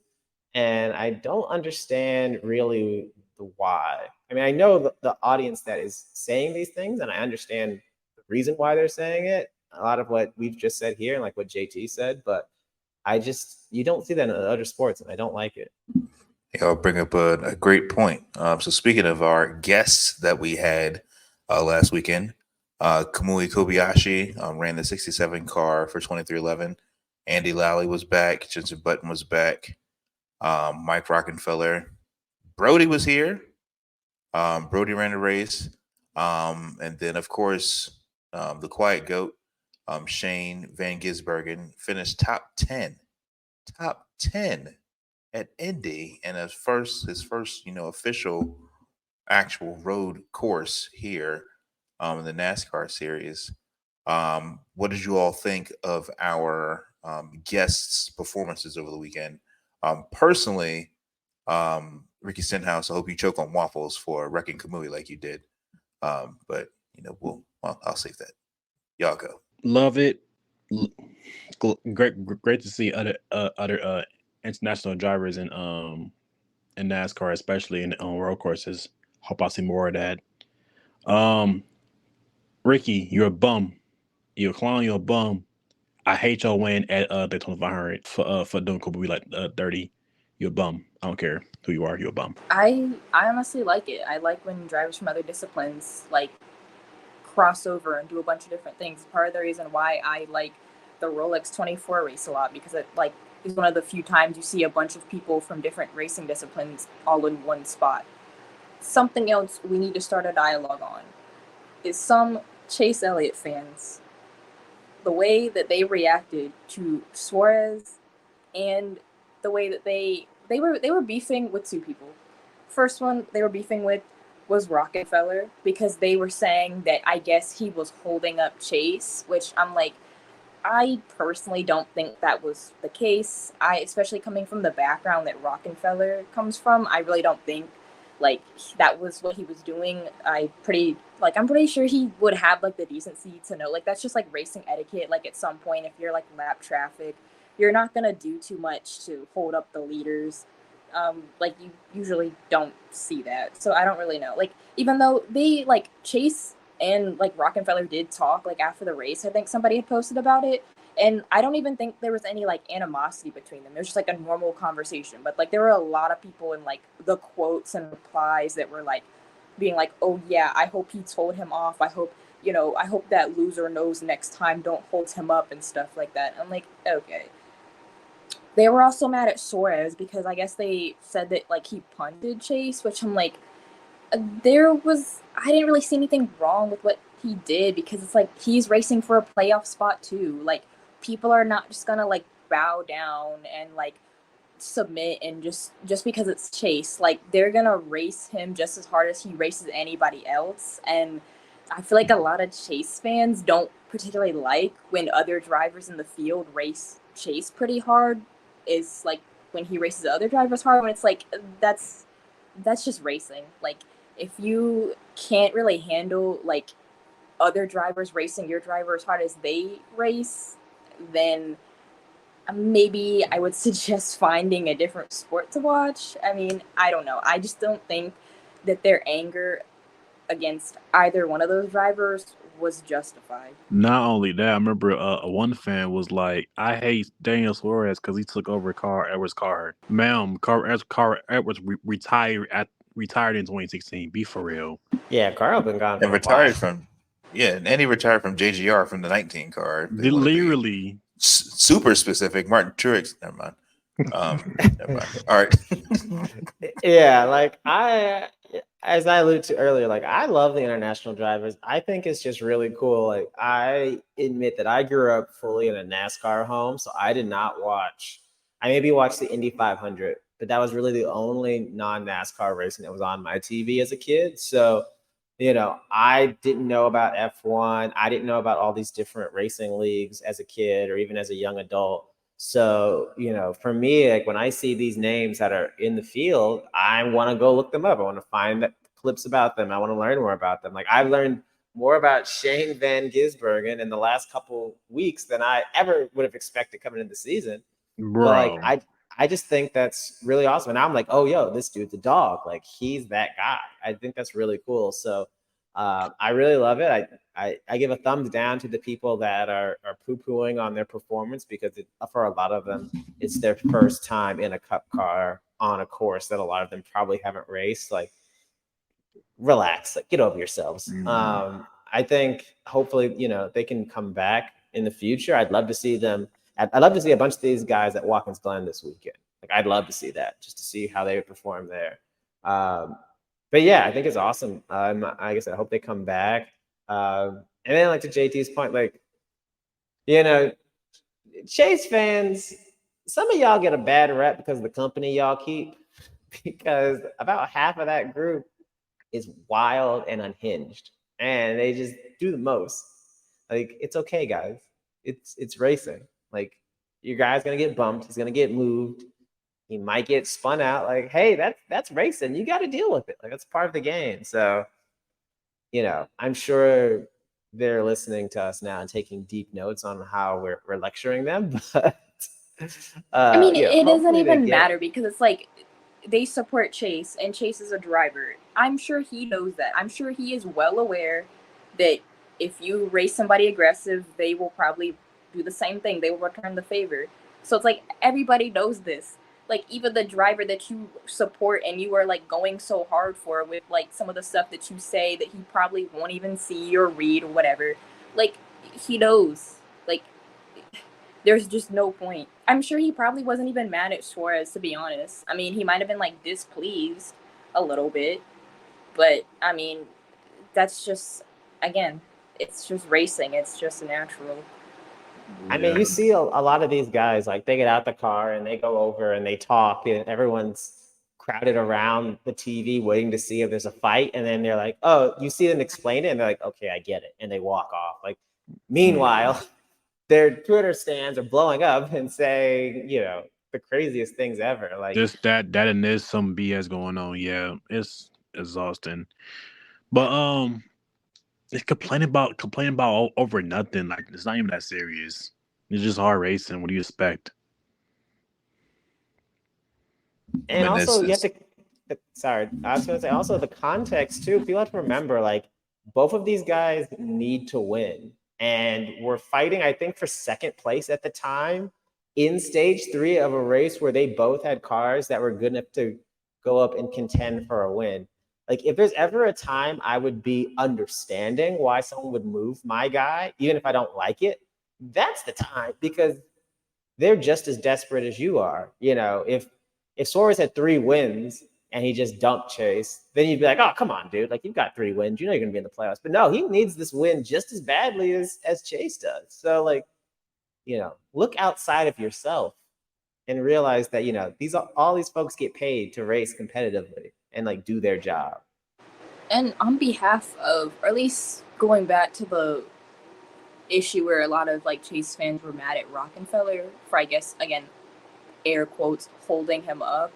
Speaker 4: And I don't understand really the why. I mean, I know the audience that is saying these things, and I understand the reason why they're saying it. A lot of what we've just said here and like what JT said, but you don't see that in other sports, and I don't like it.
Speaker 11: Yeah, I'll bring up a great point. So speaking of our guests that we had last weekend, Kamui Kobayashi ran the 67 car for 2311. Andy Lally was back. Jensen Button was back. Mike Rockenfeller. Brody was here. Brody ran the race. And then, of course, the quiet goat, Shane Van Gisbergen, finished top 10 at Indy and his first official actual road course here in the NASCAR series. What did you all think of our guests' performances over the weekend? Personally, Ricky Stenhouse, I hope you choke on waffles for wrecking Kamui like you did. But I'll save that. Y'all go.
Speaker 10: Love it. Great to see other international drivers in NASCAR, especially on road courses. Hope I see more of that. Ricky, you're a bum. You're a clown. You're a bum. I hate your win at Daytona 500 for doing Cooper be like 30. You're a bum. I don't care who you are. You're a bum.
Speaker 12: I honestly like it. I like when drivers from other disciplines like cross over and do a bunch of different things. Part of the reason why I like the Rolex 24 race a lot, because it like is one of the few times you see a bunch of people from different racing disciplines all in one spot. Something else we need to start a dialogue on is some Chase Elliott fans, the way that they reacted to Suarez and the way that they were beefing with two people. First one they were beefing with was Rockefeller, because they were saying that I guess he was holding up Chase, which I'm like, I personally don't think that was the case. Especially coming from the background that Rockefeller comes from, I really don't think like that was what he was doing. I'm pretty sure he would have like the decency to know, like that's just like racing etiquette. Like at some point, if you're like lap traffic, you're not gonna do too much to hold up the leaders. Like you usually don't see that, so I don't really know. Like even though they like Chase and like Rockefeller did talk like after the race, I think somebody had posted about it, and I don't even think there was any like animosity between them. It was just like a normal conversation, but like there were a lot of people in like the quotes and replies that were like being like, oh yeah, I hope he told him off. I hope that loser knows next time, don't hold him up and stuff like that. I'm like, okay. They were also mad at Suarez because I guess they said that like he punted Chase, which I'm like, I didn't really see anything wrong with what he did, because it's like he's racing for a playoff spot too. Like people are not just gonna like bow down and like submit and just because it's Chase. Like they're gonna race him just as hard as he races anybody else. And I feel like a lot of Chase fans don't particularly like when other drivers in the field race Chase pretty hard. Is like when he races other drivers hard, when it's like that's just racing. Like if you can't really handle like other drivers racing your driver as hard as they race, then maybe I would suggest finding a different sport to watch. I mean, I don't know. I just don't think that their anger against either one of those drivers was justified.
Speaker 10: Not only that, I remember one fan was like, I hate Daniel Suarez because he took over Carl Edwards' car. Ma'am, Carl Edwards retired in 2016. Be for real.
Speaker 4: Yeah, Carl been gone.
Speaker 11: And retired from and he retired from JGR from the 19 car.
Speaker 10: Literally.
Speaker 11: Super specific. Martin Truex. Never mind. Never mind. All right.
Speaker 4: Yeah, like as I alluded to earlier, like I love the international drivers. I think it's just really cool. Like I admit that I grew up fully in a NASCAR home, so I did not watch. I maybe watched the Indy 500, but that was really the only non-NASCAR racing that was on my TV as a kid. So, I didn't know about F1. I didn't know about all these different racing leagues as a kid or even as a young adult. So, for me, like when I see these names that are in the field, I want to go look them up. I want to find clips about them. I want to learn more about them. Like I've learned more about Shane Van Gisbergen in the last couple weeks than I ever would have expected coming into the season.
Speaker 10: Bro.
Speaker 4: But like I just think that's really awesome. And I'm like, oh, yo, this dude's a dog. Like he's that guy. I think that's really cool. So I really love it. I give a thumbs down to the people that are poo-pooing on their performance, because for a lot of them, it's their first time in a cup car on a course that a lot of them probably haven't raced. Like, relax, like get over yourselves. I think hopefully, they can come back in the future. I'd love to see them. I'd love to see a bunch of these guys at Watkins Glen this weekend. Like, I'd love to see that, just to see how they would perform there. But yeah, I think it's awesome. Like I said, I hope they come back. And then, like to JT's point, like, Chase fans, some of y'all get a bad rep because of the company y'all keep, because about half of that group is wild and unhinged, and they just do the most. Like, it's okay, guys. It's racing. Like, your guy's gonna get bumped. He's gonna get moved. He might get spun out. Like, hey, that's racing. You got to deal with it. Like, that's part of the game. So, I'm sure they're listening to us now and taking deep notes on how we're lecturing them. But
Speaker 12: I mean, it doesn't
Speaker 4: hopefully they
Speaker 12: even
Speaker 4: get
Speaker 12: matter because it's like they support Chase, and Chase is a driver. I'm sure he knows that. I'm sure he is well aware that if you race somebody aggressive, they will probably do the same thing. They will return the favor. So it's like everybody knows this. Like even the driver that you support and you are like going so hard for with like some of the stuff that you say that he probably won't even see or read or whatever. Like he knows. Like there's just no point. I'm sure he probably wasn't even mad at Suarez, to be honest. I mean, he might have been like displeased a little bit, but I mean, that's just, again, it's just racing. It's just natural.
Speaker 4: I mean, you see a lot of these guys, like they get out the car and they go over and they talk, and everyone's crowded around the TV waiting to see if there's a fight. And then they're like, oh, you see them explain it. And they're like, okay, I get it. And they walk off. Like, meanwhile, their Twitter stands are blowing up and saying, the craziest things ever. Like
Speaker 10: just that and there's some BS going on. Yeah, it's exhausting. But it's complaining about over nothing. Like it's not even that serious. It's just hard racing. What do you expect?
Speaker 4: And also, you have to. Sorry, I was going to say also the context too. People have to remember, like both of these guys need to win, and we're fighting, I think, for second place at the time in stage 3 of a race where they both had cars that were good enough to go up and contend for a win. Like if there's ever a time I would be understanding why someone would move my guy, even if I don't like it, that's the time, because they're just as desperate as you are. If Suarez had 3 wins and he just dumped Chase, then you'd be like, oh, come on, dude. Like you've got 3 wins. You're going to be in the playoffs. But no, he needs this win just as badly as Chase does. So like, look outside of yourself and realize that, all these folks get paid to race competitively and like do their job.
Speaker 12: And on behalf of, or at least going back to the issue where a lot of like Chase fans were mad at Rockefeller for, I guess, again, air quotes, holding him up.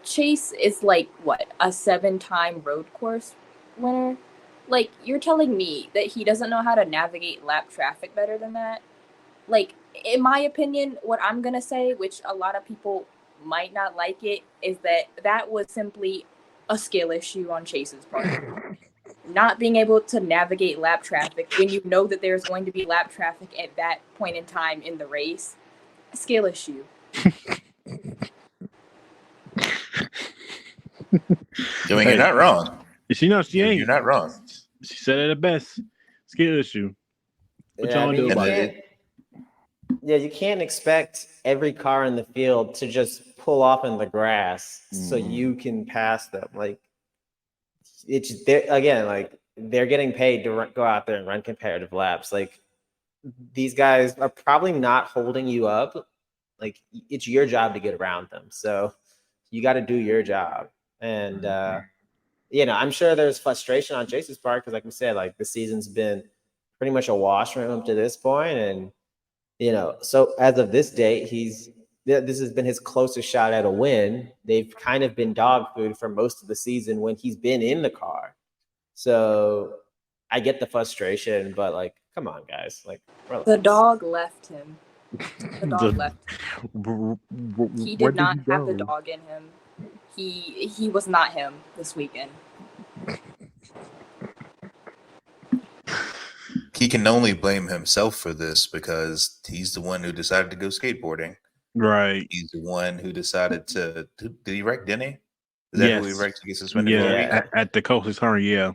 Speaker 12: Chase is like, what, a 7-time road course winner? Like, you're telling me that he doesn't know how to navigate lap traffic better than that? Like, in my opinion, what I'm going to say, which a lot of people might not like it, is that was simply a skill issue on Chase's part. Not being able to navigate lap traffic when you know that there's going to be lap traffic at that point in time in the race, a skill issue.
Speaker 11: You're not wrong.
Speaker 10: She knows she ain't.
Speaker 11: You're not wrong.
Speaker 10: She said it at best. Skill issue. What y'all do about it?
Speaker 4: Yeah, you can't expect every car in the field to just pull off in the grass so you can pass them. Like, they're getting paid to go out there and run competitive laps. Like, these guys are probably not holding you up. Like, it's your job to get around them. So you got to do your job. And, I'm sure there's frustration on Chase's part because, like we said, like the season's been pretty much a wash from him to this point. And, so as of this date, this has been his closest shot at a win. They've kind of been dog food for most of the season when he's been in the car. So I get the frustration, but like, come on, guys. Like, relax.
Speaker 12: The dog left him. The dog left him. He did not have the dog in him. He was not him this weekend.
Speaker 11: He can only blame himself for this because he's the one who decided to go skateboarding.
Speaker 10: Right.
Speaker 11: He's the one who decided to. Did he wreck Denny? Is that who he wrecked to get suspended?
Speaker 10: Yeah, at the coast's turn. Yeah.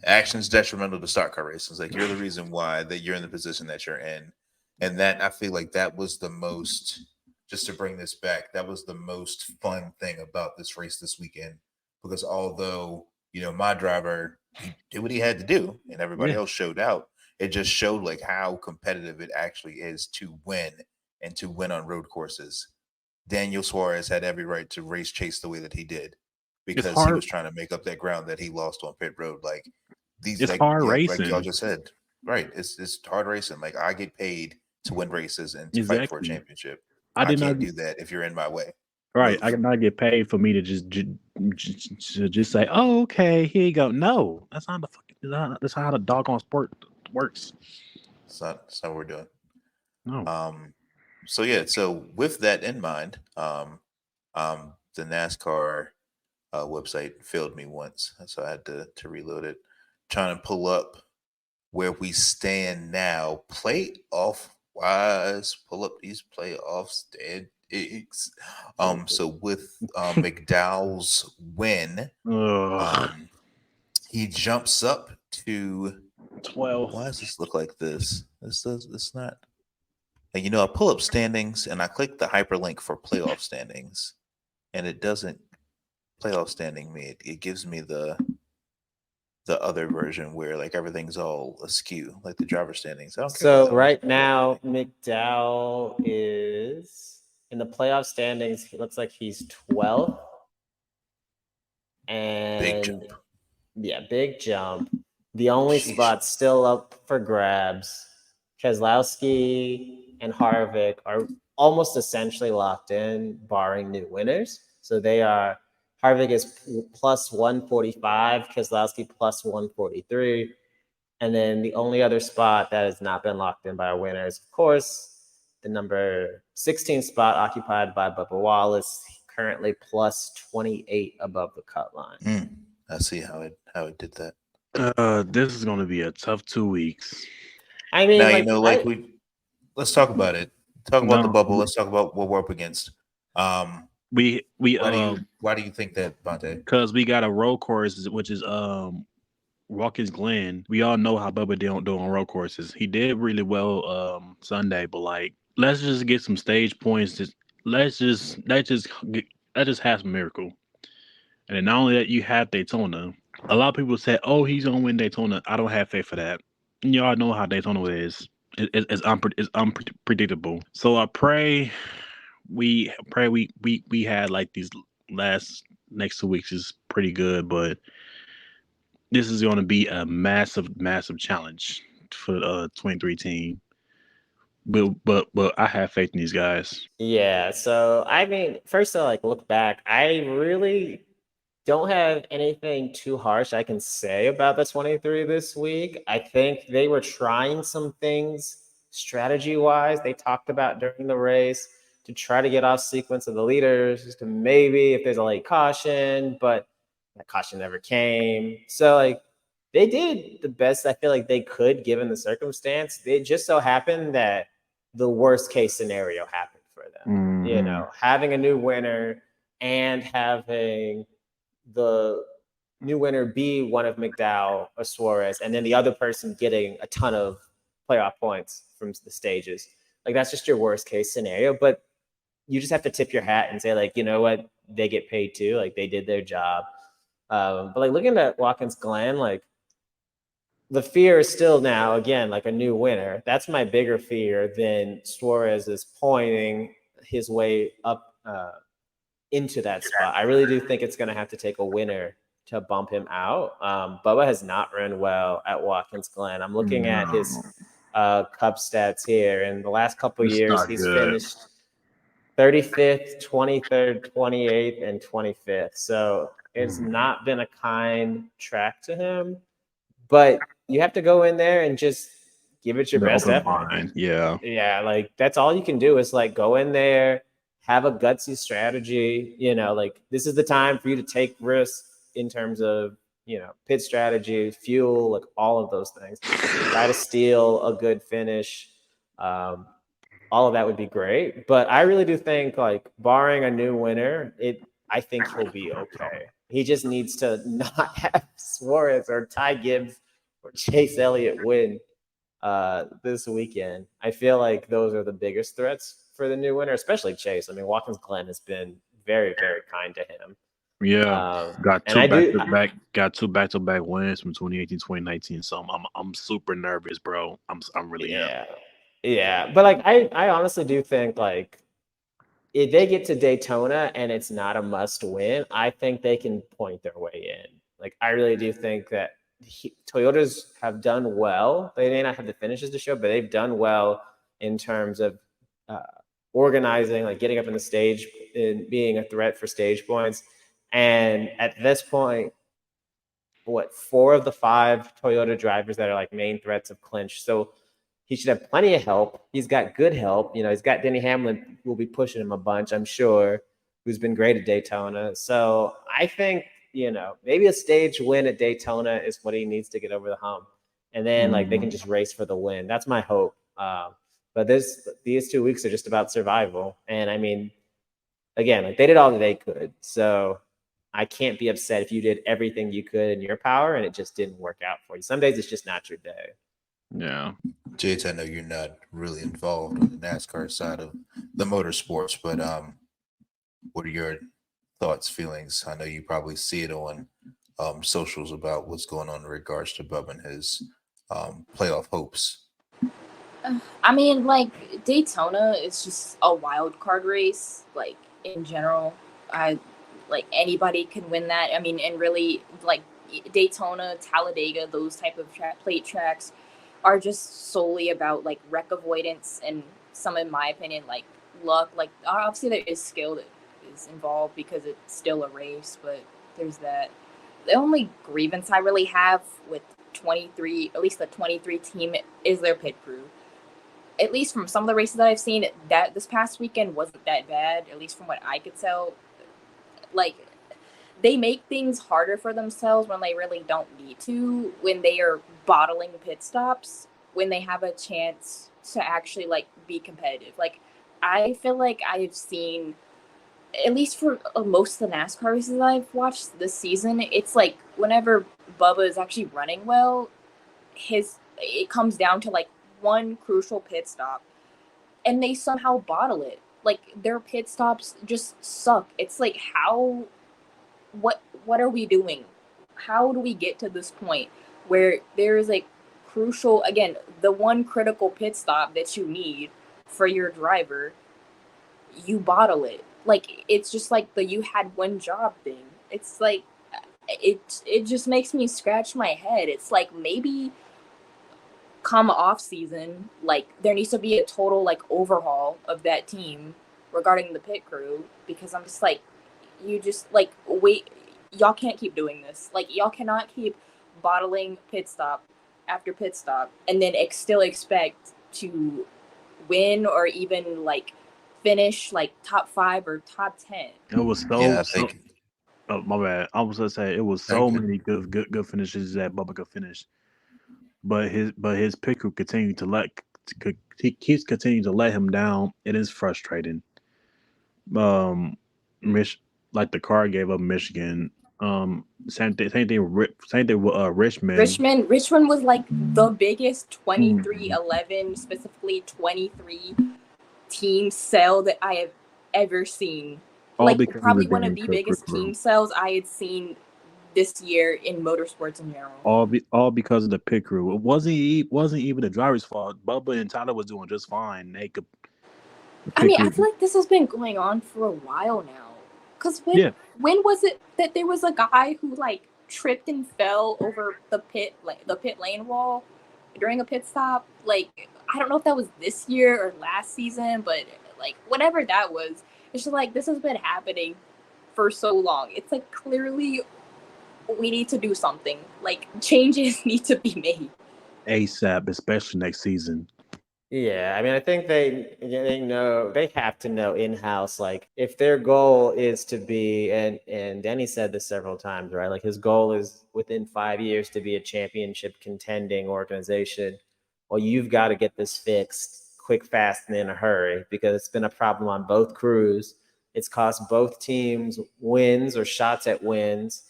Speaker 11: Actions detrimental to stock car racing. It's like you're the reason why that you're in the position that you're in, and that I feel like that was the most. Just to bring this back, that was the most fun thing about this race this weekend because although my driver, he did what he had to do, and everybody else showed out. It just showed like how competitive it actually is to win and to win on road courses. Daniel Suarez had every right to race Chase the way that he did because he was trying to make up that ground that he lost on pit road. Like
Speaker 10: it's hard racing.
Speaker 11: Like y'all just said, right? It's hard racing. Like I get paid to win races and to fight for a championship. I can't do that if you're in my way.
Speaker 10: Right.
Speaker 11: move.
Speaker 10: I cannot get paid for me to just say, "Oh, okay, here you go." No, that's not the fucking. That's how the doggone sport works.
Speaker 11: That's not what we're doing.
Speaker 10: No.
Speaker 11: So yeah. So with that in mind, the NASCAR website failed me once, so I had to reload it. Trying to pull up where we stand now, playoff wise. Pull up these playoff standings. So with McDowell's win, he jumps up to
Speaker 10: 12.
Speaker 11: Why does this look like this? It's not. And I pull up standings and I click the hyperlink for playoff standings, and it doesn't playoff standing me. It gives me the other version where like everything's all askew, like the driver standings. I don't care.
Speaker 4: So right now, McDowell is in the playoff standings. He looks like he's 12th. And
Speaker 11: big jump.
Speaker 4: Yeah, big jump. The only spot still up for grabs. Keselowski and Harvick are almost essentially locked in, barring new winners. So they are. Harvick is plus 145, Keselowski plus 143. And then the only other spot that has not been locked in by a winner is, of course, the number 16 spot occupied by Bubba Wallace, currently plus 28 above the cut line.
Speaker 11: I see how it did that.
Speaker 10: This is going to be a tough 2 weeks.
Speaker 11: I mean, now, let's talk about it. Talk about the bubble. Let's talk about what we're up against. Why do you think that, Bonte?
Speaker 10: Because we got a road course, which is Watkins Glen. We all know how Bubba do on road courses. He did really well Sunday, but like, let's just get some stage points. Let's just have some miracle. And then not only that, you have Daytona. A lot of people said, "Oh, he's gonna win Daytona." I don't have faith for that. And y'all know how Daytona is. It's unpredictable. So I pray we had like these next 2 weeks is pretty good, but this is going to be a massive challenge for the 23 team. But I have faith in these guys.
Speaker 4: Yeah. So I mean, first to look back, I really don't have anything too harsh I can say about the 23 this week. I think they were trying some things strategy-wise. They talked about during the race to try to get off sequence of the leaders, to maybe if there's a late caution, but that caution never came. So they did the best I feel like they could given the circumstance. It just so happened that the worst case scenario happened for them.
Speaker 10: Mm-hmm.
Speaker 4: Having a new winner and having the new winner be one of McDowell or Suarez, and then the other person getting a ton of playoff points from the stages. That's just your worst case scenario. But you just have to tip your hat and say, you know what? They get paid too. They did their job. But looking at Watkins Glen, the fear is still now, again, a new winner. That's my bigger fear than Suarez is pointing his way up into that spot. I really do think it's going to have to take a winner to bump him out. Bubba has not run well at Watkins Glen. I'm looking at his Cup stats here. In the last couple of years, he's finished 35th, 23rd, 28th, and 25th. So it's not been a kind track to him. But you have to go in there and just give it your best effort.
Speaker 10: Yeah.
Speaker 4: That's all you can do is go in there, have a gutsy strategy. This is the time for you to take risks in terms of, pit strategy, fuel, all of those things. Try to steal a good finish. All of that would be great. But I really do think, barring a new winner, I think he'll be okay. He just needs to not have Suarez or Ty Gibbs or Chase Elliott win this weekend. I feel like those are the biggest threats for the new winner, especially Chase. I mean, Watkins Glen has been very, very kind to him.
Speaker 10: Yeah, got two back-to-back wins from 2018, 2019. So I'm super nervous, bro. I'm really
Speaker 4: yeah. But I honestly do think if they get to Daytona and it's not a must win, I think they can point their way in. I really do think that Toyotas have done well. They may not have the finishes to show, but they've done well in terms of organizing, like getting up in the stage and being a threat for stage points. And at this point, 4 of the 5 Toyota drivers that are like main threats have clinched. So he should have plenty of help. He's got good help. He's got Denny Hamlin who will be pushing him a bunch, I'm sure, who's been great at Daytona. So I think, maybe a stage win at Daytona is what he needs to get over the hump. And then they can just race for the win. That's my hope. But these 2 weeks are just about survival. And I mean, again, they did all that they could. So I can't be upset if you did everything you could in your power and it just didn't work out for you. Some days it's just not your day.
Speaker 10: Yeah.
Speaker 11: Jade, I know you're not really involved on the NASCAR side of the motorsports, but what are your thoughts, feelings? I know you probably see it on socials about what's going on in regards to Bubba and his playoff hopes.
Speaker 12: I mean, Daytona is just a wild card race. In general, anybody can win that. I mean, and really, Daytona, Talladega, those type of plate tracks are just solely about wreck avoidance and some, in my opinion, luck. Obviously there is skill that is involved because it's still a race, but there's that. The only grievance I really have with 23, at least the 23 team, is their pit crew. At least from some of the races that I've seen, that this past weekend wasn't that bad, at least from what I could tell. They make things harder for themselves when they really don't need to, when they are bottling pit stops, when they have a chance to actually be competitive. I feel like I've seen, at least for most of the NASCAR races that I've watched this season, it's whenever Bubba is actually running well, it comes down to one crucial pit stop, and they somehow bottle it. Their pit stops just suck. It's what are we doing? How do we get to this point where there is crucial, again, the one critical pit stop that you need for your driver, you bottle it? It's just the you had one job thing. It's it just makes me scratch my head. It's maybe come off season, there needs to be a total overhaul of that team regarding the pit crew, because I'm just you just wait, y'all can't keep doing this. Y'all cannot keep bottling pit stop after pit stop and then still expect to win or even finish top 5 or top 10.
Speaker 10: It was
Speaker 11: I think.
Speaker 10: Oh, my bad. I was gonna say it was so many good finishes that Bubba could finish, but his pit crew continued to he keeps continuing to let him down. It is frustrating. The car gave up Michigan. Same thing with Richmond.
Speaker 12: Richmond was the biggest 23-11, specifically 23 team sell that I have ever seen. Probably one of the biggest team sales I had seen this year in motorsports in general.
Speaker 10: All because of the pit crew. It wasn't even the driver's fault. Bubba and Tyler was doing just fine.
Speaker 12: I feel like this has been going on for a while now. Because when was it that there was a guy who tripped and fell over the pit lane wall during a pit stop? I don't know if that was this year or last season, but whatever that was, it's just this has been happening for so long. It's clearly we need to do something. Changes need to be made
Speaker 10: ASAP, especially next season.
Speaker 4: Yeah, I mean, I think they know, they have to know in-house, if their goal is to be, and Denny said this several times, right? His goal is within 5 years to be a championship contending organization. Well, you've got to get this fixed quick, fast, and in a hurry, because it's been a problem on both crews. It's cost both teams wins or shots at wins.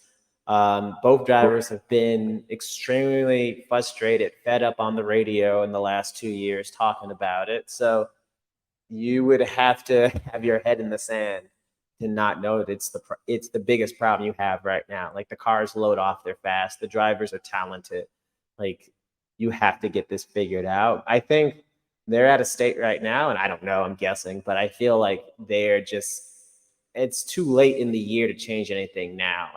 Speaker 4: Both drivers have been extremely frustrated, fed up on the radio in the last 2 years talking about it. So you would have to have your head in the sand to not know that it's the biggest problem you have right now. The cars load off, they're fast, the drivers are talented. You have to get this figured out. I think they're at a state right now, and I don't know, I'm guessing, but I feel it's too late in the year to change anything now.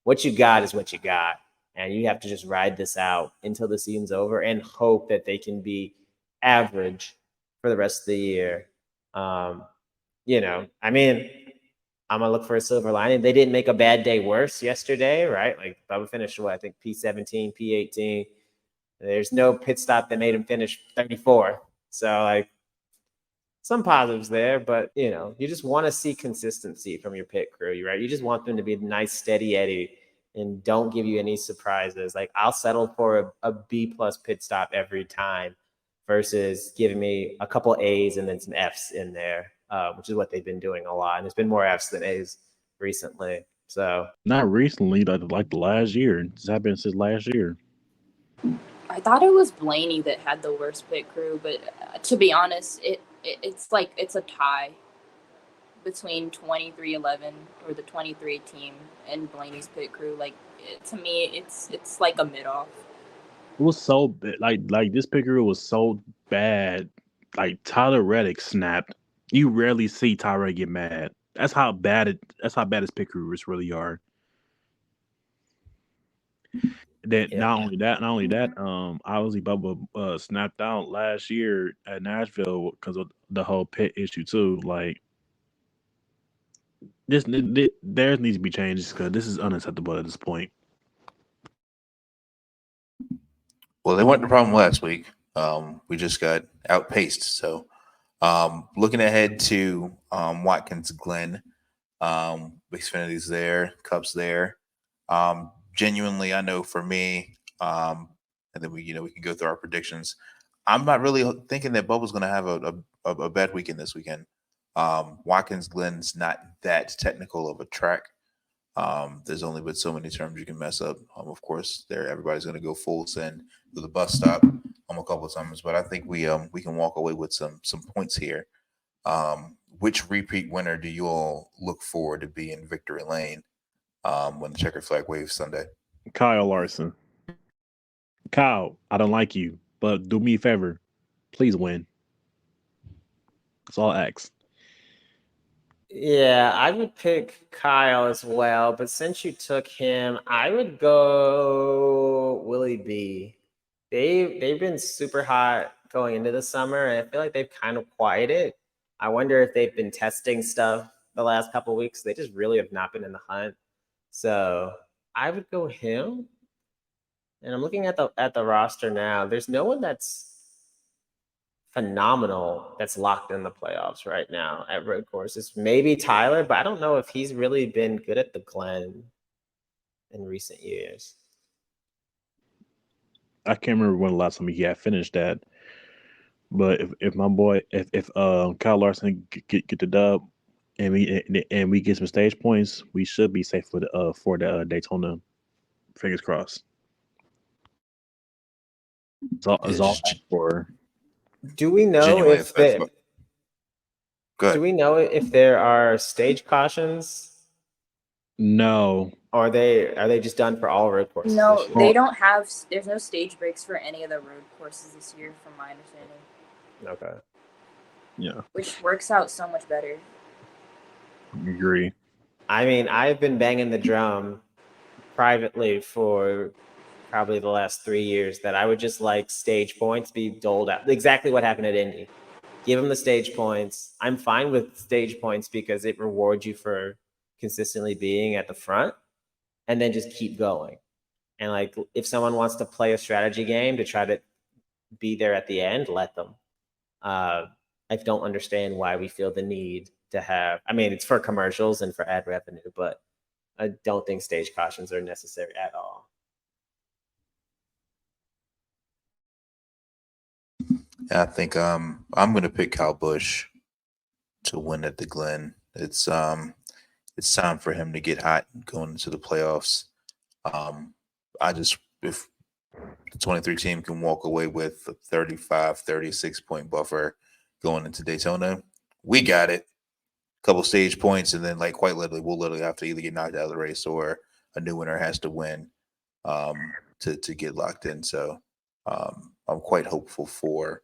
Speaker 4: What you got is what you got, and you have to just ride this out until the season's over and hope that they can be average for the rest of the year. You know, I mean, I'm gonna look for a silver lining. They didn't make a bad day worse yesterday, right? Like Bubba finished what I think P17, P18. There's no pit stop that made him finish 34. So like some positives there, but you know, you just want to see consistency from your pit crew, right? You just want them to be nice, steady Eddie, and don't give you any surprises. Like I'll settle for a B plus pit stop every time, versus giving me a couple A's and then some F's in there, which is what they've been doing a lot. And there's been more F's than A's recently. So
Speaker 10: Not recently, like the last year. It's happened since last year.
Speaker 12: I thought it was Blaney that had the worst pit crew, but to be honest, it's like it's a tie between 2311 or the 23 team and Blaney's pit crew. Like to me, it's like a mid off.
Speaker 10: It was so bad. Like this pit crew was so bad. Like Tyler Reddick snapped. You rarely see Tyler get mad. That's how bad his pit crews really are. That
Speaker 4: Yeah.
Speaker 10: not only that, obviously Bubba snapped out last year at Nashville because of the whole pit issue too. Like there needs to be changes because this is unacceptable at this point.
Speaker 11: Well, they weren't the problem last week. We just got outpaced. So looking ahead to Watkins Glen, Xfinity's there, Cup's there. Genuinely, I know for me, and then we can go through our predictions. I'm not really thinking that Bubba's going to have a bad weekend this weekend. Watkins Glen's not that technical of a track. There's only been so many turns you can mess up. Of course, everybody's going to go full send to the bus stop a couple of times, but I think we can walk away with some points here. Which repeat winner do you all look for to be in victory lane when the checkered flag waves Sunday?
Speaker 10: Kyle Larson. Kyle, I don't like you, but do me a favor. Please win. That's all I ask.
Speaker 4: Yeah, I would pick Kyle as well, but since you took him, I would go Willie B. They've been super hot going into the summer, and I feel like they've kind of quieted. I wonder if they've been testing stuff the last couple of weeks. They just really have not been in the hunt. So I would go him. And I'm looking at the roster now. There's no one that's phenomenal that's locked in the playoffs right now at road courses. Maybe Tyler, but I don't know if he's really been good at the Glen in recent years.
Speaker 10: I can't remember when the last time he had finished that. But if my boy, if Kyle Larson get the dub, and we get some stage points, we should be safe for the Daytona. Fingers crossed. It's all for.
Speaker 4: Do we know if do we know if there are stage cautions?
Speaker 12: No.
Speaker 4: Or are they just done for all road courses?
Speaker 12: No, they don't have. There's no stage breaks for any of the road courses this year, from my understanding.
Speaker 4: Okay.
Speaker 10: Yeah.
Speaker 12: Which works out so much better.
Speaker 10: Agree.
Speaker 4: I mean, I've been banging the drum privately for probably the last 3 years that I would just like stage points be doled out. Exactly what happened at Indy. Give them the stage points. I'm fine with stage points because it rewards you for consistently being at the front, and then just keep going. And like, if someone wants to play a strategy game to try to be there at the end, let them. I don't understand why we feel the need to have, I mean, it's for commercials and for ad revenue, but I don't think stage cautions are necessary at all.
Speaker 11: I think I'm going to pick Kyle Busch to win at the Glen. It's time for him to get hot going into the playoffs. If the 23 team can walk away with a 35, 36 point buffer going into Daytona, we got it. A couple stage points, and then like quite literally, we'll literally have to either get knocked out of the race or a new winner has to win to get locked in. So I'm quite hopeful for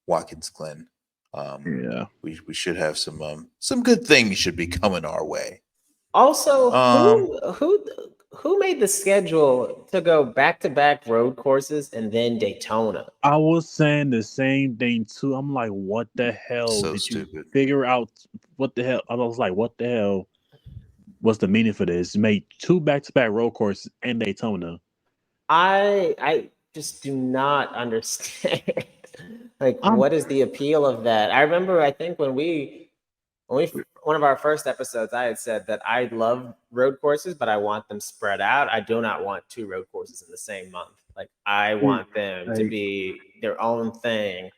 Speaker 11: Watkins Glen.
Speaker 10: Yeah,
Speaker 11: we should have some good things should be coming our way.
Speaker 4: Also, who who made the schedule to go back-to-back road courses and then Daytona?
Speaker 10: I was saying the same thing too. I'm like, what the hell
Speaker 11: So
Speaker 10: did
Speaker 11: stupid.
Speaker 10: you figure out? What the hell? I was like, what the hell? What's the meaning for this? You made 2 back-to-back road courses and Daytona.
Speaker 4: I just do not understand. What is the appeal of that? I remember, I think when we one of our first episodes, I had said that I love road courses, but I want them spread out. I do not want 2 road courses in the same month. Like, I want them to be their own thing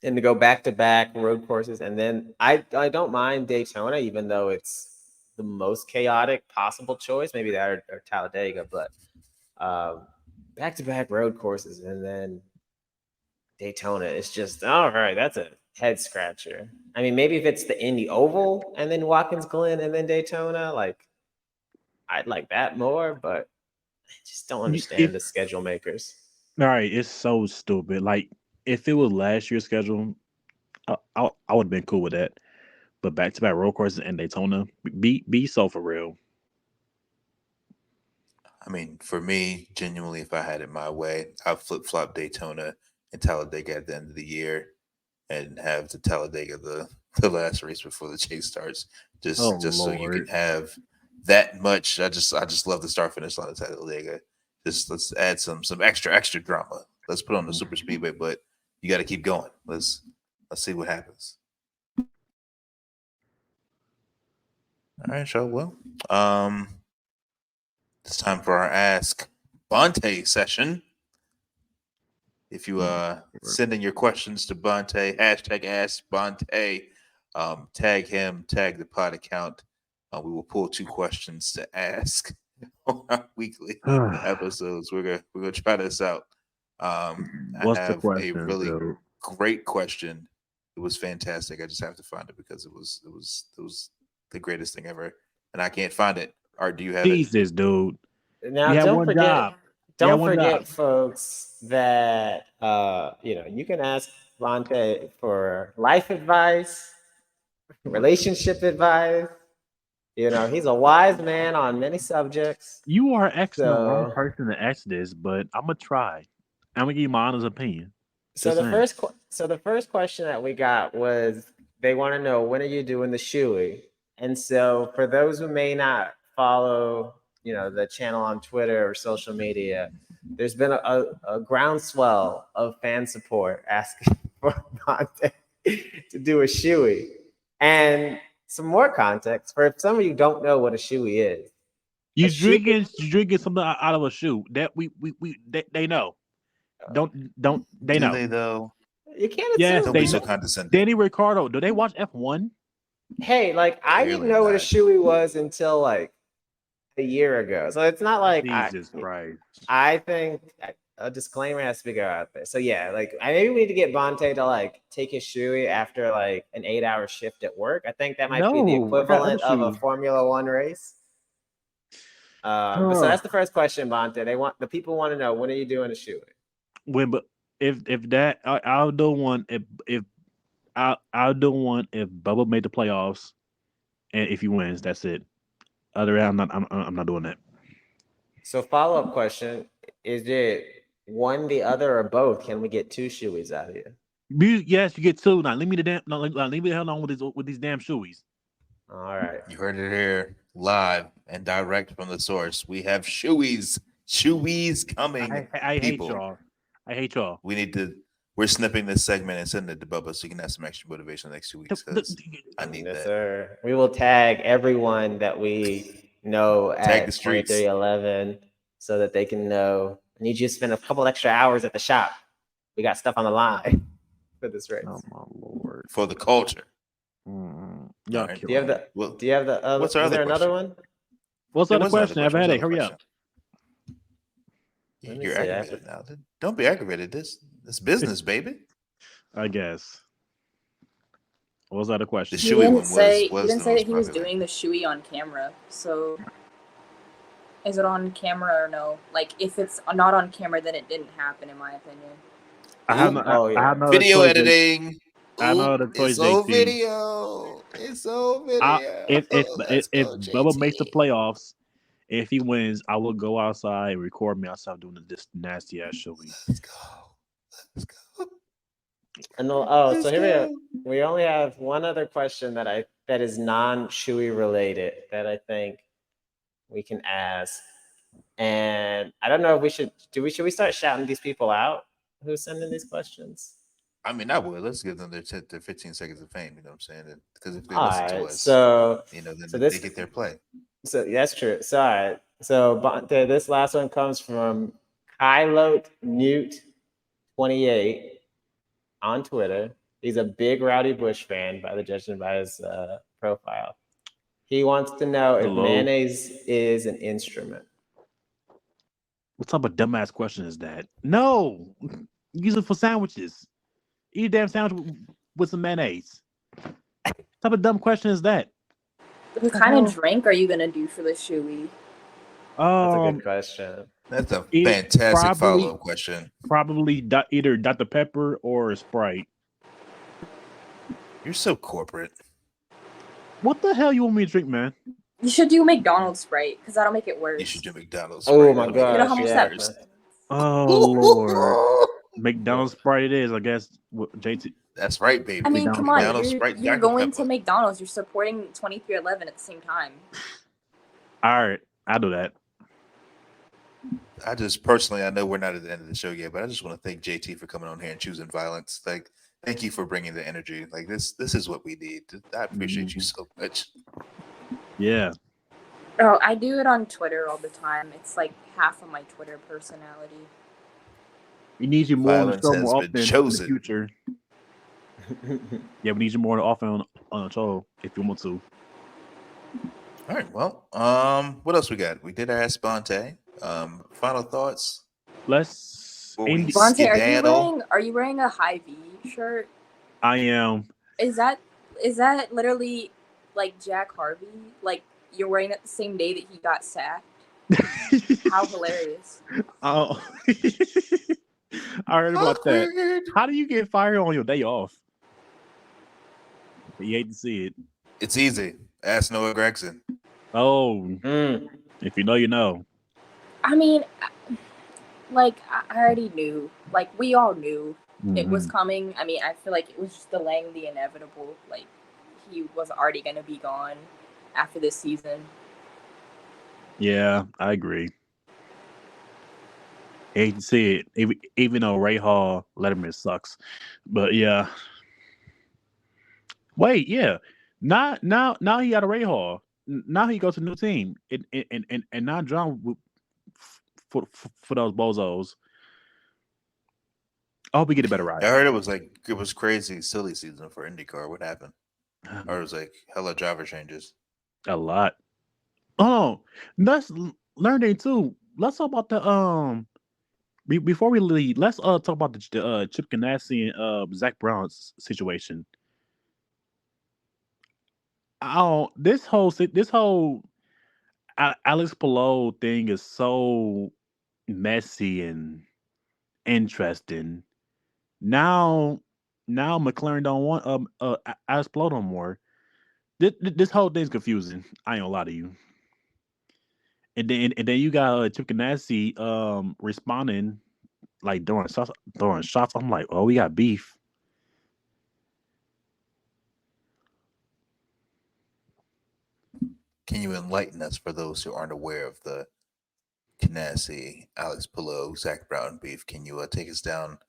Speaker 4: and to go back to back road courses. And then I don't mind Daytona, even though it's the most chaotic possible choice, maybe that or Talladega, but back to back road courses and then Daytona, it's just, all right, that's a head scratcher. I mean, maybe if it's the Indy Oval and then Watkins Glen and then Daytona, like, I'd like that more, but I just don't understand the schedule makers.
Speaker 10: All right, it's so stupid. Like, if it was last year's schedule, I would have been cool with that. But back-to-back road courses and Daytona, be so for real.
Speaker 11: I mean, for me, genuinely, if I had it my way, I'd flip-flop Daytona and Talladega at the end of the year and have the Talladega the last race before the chase starts. Just so you can have that much. I just love the start-finish line of Talladega. Just let's add some extra drama. Let's put on the super speedway, but you got to keep going. Let's see what happens. All right, so well, it's time for our Ask Bonte session. If you send in your questions to Bonte, hashtag Ask Bonte, tag him, tag the pod account. We will pull 2 questions to ask on our weekly episodes. We're gonna try this out.
Speaker 10: What's
Speaker 11: I
Speaker 10: the
Speaker 11: have
Speaker 10: question,
Speaker 11: a really
Speaker 10: dude?
Speaker 11: great question. It was fantastic. I just have to find it because it was the greatest thing ever, and I can't find it. Art, do you have
Speaker 10: Jesus, dude.
Speaker 4: Now,
Speaker 10: You have
Speaker 4: don't
Speaker 10: one
Speaker 4: forget,
Speaker 10: job.
Speaker 4: don't forget, folks, that you can ask Vontae for life advice, relationship advice. He's a wise man on many subjects.
Speaker 10: You are asking the wrong person to ask this, but I'm gonna try. I'm gonna give you my honest opinion.
Speaker 4: So the first question that we got was, they want to know, when are you doing the shoey? And so for those who may not follow, the channel on Twitter or social media, there's been a groundswell of fan support asking for Bonte to do a shoey. And some more context for some of you don't know what a shoey is.
Speaker 10: You drinking something out of a shoe that they know. Don't they
Speaker 11: do
Speaker 10: know?
Speaker 11: They though?
Speaker 4: You can't assume.
Speaker 10: Yes,
Speaker 11: Don't
Speaker 10: they
Speaker 11: be so
Speaker 10: know.
Speaker 11: condescending.
Speaker 10: Danny Ricciardo. Do they watch F1?
Speaker 4: Hey, I didn't know what a shoey was until a year ago. So it's not like
Speaker 10: Jesus Christ.
Speaker 4: I think a disclaimer has to go out there. So yeah, maybe we need to get Bonte to take his shoey after an 8-hour shift at work. I think that might be the equivalent of a Formula One race. So that's the first question, Bonte. The people want to know, when are you doing a shoey?
Speaker 10: But if that, I'll do one if I'll do one if Bubba made the playoffs, and if he wins, that's it. Other than I'm not doing that. So
Speaker 4: follow-up question: is it one, the other, or both? Can we get 2 shoeys out of you?
Speaker 10: Yes, you get 2. Now leave me the hell alone with these damn shoeys.
Speaker 4: All right,
Speaker 11: you heard it here live and direct from the source. We have shoeys coming.
Speaker 10: I hate y'all. I hate y'all.
Speaker 11: We're snipping this segment and sending it to Bubba so you can have some extra motivation the next 2 weeks. I need that.
Speaker 4: Sir. We will tag everyone that we know at 2311 so that they can know. I need you to spend a couple extra hours at the shop. We got stuff on the line for this race.
Speaker 10: Oh my Lord!
Speaker 11: For the culture.
Speaker 10: Yeah.
Speaker 4: Do you have the other?
Speaker 11: What's our other question?
Speaker 4: Another one?
Speaker 10: What's the other question? I've had it. Hurry up.
Speaker 11: You're aggravated now. Don't be aggravated. This business, baby.
Speaker 10: I guess. What was that a question?
Speaker 12: He didn't say that he was doing the shoey on camera. So is it on camera or no? If it's not on camera, then it didn't happen, in my opinion.
Speaker 10: I have no
Speaker 11: video editing.
Speaker 10: I know the choice.
Speaker 11: It's all video.
Speaker 10: If Bubba makes the playoffs If he wins, I will go outside and record me outside doing this nasty ass show.
Speaker 11: Let's go. Let's go.
Speaker 4: And so here we only have one other question that is non-Shoey related that I think we can ask. And I don't know if should we start shouting these people out who's sending these questions?
Speaker 11: I mean, I would. Let's give them their 15 seconds of fame. You know what I'm saying? Because if they
Speaker 4: All
Speaker 11: listen to
Speaker 4: right,
Speaker 11: us,
Speaker 4: so
Speaker 11: then
Speaker 4: this,
Speaker 11: they get their play.
Speaker 4: So that's true. So all right. So this last one comes from Kylote Newt 28 on Twitter. He's a big Rowdy Bush fan, judging by his profile. He wants to know if mayonnaise is an instrument.
Speaker 10: What type of dumbass question is that? No, use it for sandwiches. Eat a damn sandwich with some mayonnaise. What type of dumb question is that?
Speaker 12: What kind of drink are you gonna do for the shoey?
Speaker 4: That's a good question.
Speaker 11: That's a fantastic follow-up question.
Speaker 10: Probably either Dr. Pepper or Sprite.
Speaker 11: You're so corporate.
Speaker 10: What the hell you want me to drink, man?
Speaker 12: You should do McDonald's Sprite because that'll make it worse.
Speaker 11: You should do McDonald's.
Speaker 4: Oh my god!
Speaker 12: You know how much that?
Speaker 10: Oh Lord! McDonald's Sprite it is, I guess. JT.
Speaker 11: That's right, baby.
Speaker 12: I mean,
Speaker 10: McDonald's
Speaker 12: come on,
Speaker 11: McDonald's Sprite,
Speaker 12: you're
Speaker 11: Dr.
Speaker 12: going
Speaker 11: Pepper.
Speaker 12: to McDonald's. You're supporting 2311 at the same time.
Speaker 10: All right, I'll do that.
Speaker 11: I just personally, I know we're not at the end of the show yet, but I just want to thank JT for coming on here and choosing violence. Like, thank you for bringing the energy. Like this is what we need. I appreciate you so much.
Speaker 10: Yeah.
Speaker 12: Oh, I do it on Twitter all the time. It's like half of my Twitter personality.
Speaker 10: We need you more on the
Speaker 11: Violence
Speaker 10: show
Speaker 11: has
Speaker 10: more
Speaker 11: been
Speaker 10: often in
Speaker 11: chosen.
Speaker 10: the future. Yeah, we need you more often on the show if you want to.
Speaker 11: All right. Well, what else we got? We did our Sponte. Final thoughts.
Speaker 10: Let's.
Speaker 11: Indy.
Speaker 12: Bonte, are you wearing a High V shirt?
Speaker 10: I am.
Speaker 12: Is that literally like Jack Harvey? Like you're wearing it the same day that he got sacked? How hilarious!
Speaker 10: Oh, I heard about that. How do you get fired on your day off? You hate to see it.
Speaker 11: It's easy. Ask Noah Gregson.
Speaker 10: Oh, if you know, you know.
Speaker 12: I mean, like I already knew. Like we all knew it was coming. I mean, I feel like it was just delaying the inevitable. Like he was already going to be gone after this season.
Speaker 10: Yeah, I agree. Hate to see it, even though Ray Hall Letterman sucks, but yeah. Wait, yeah. Now he got a Ray Hall. Now he goes to a new team, and now John for those bozos. I hope we get a better ride.
Speaker 11: I heard it was crazy, silly season for IndyCar. What happened? Or it was like hella driver changes.
Speaker 10: A lot. Oh, let's learn it too. Let's talk about the before we leave. Let's talk about the Chip Ganassi and Zach Brown's situation. Oh, this whole Alex Palou thing is so messy and interesting. Now McLaren don't want Alex Palou no more. This whole thing's confusing. I ain't gonna lie to you. And then you got Chip Ganassi responding like throwing shots. I'm like, oh, we got beef.
Speaker 11: Can you enlighten us for those who aren't aware of the Ganassi, Alex Palou, Zach Brown beef? Can you take us down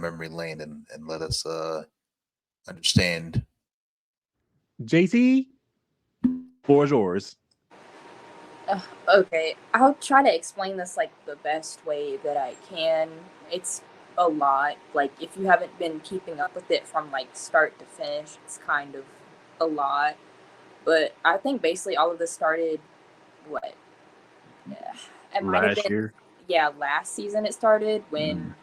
Speaker 11: memory lane and let us understand?
Speaker 10: JT, floor is yours.
Speaker 12: Okay, I'll try to explain this like the best way that I can. It's a lot. Like if you haven't been keeping up with it from like start to finish, it's kind of a lot. But I think basically all of this started it might have been
Speaker 10: year.
Speaker 12: Yeah, last season it started when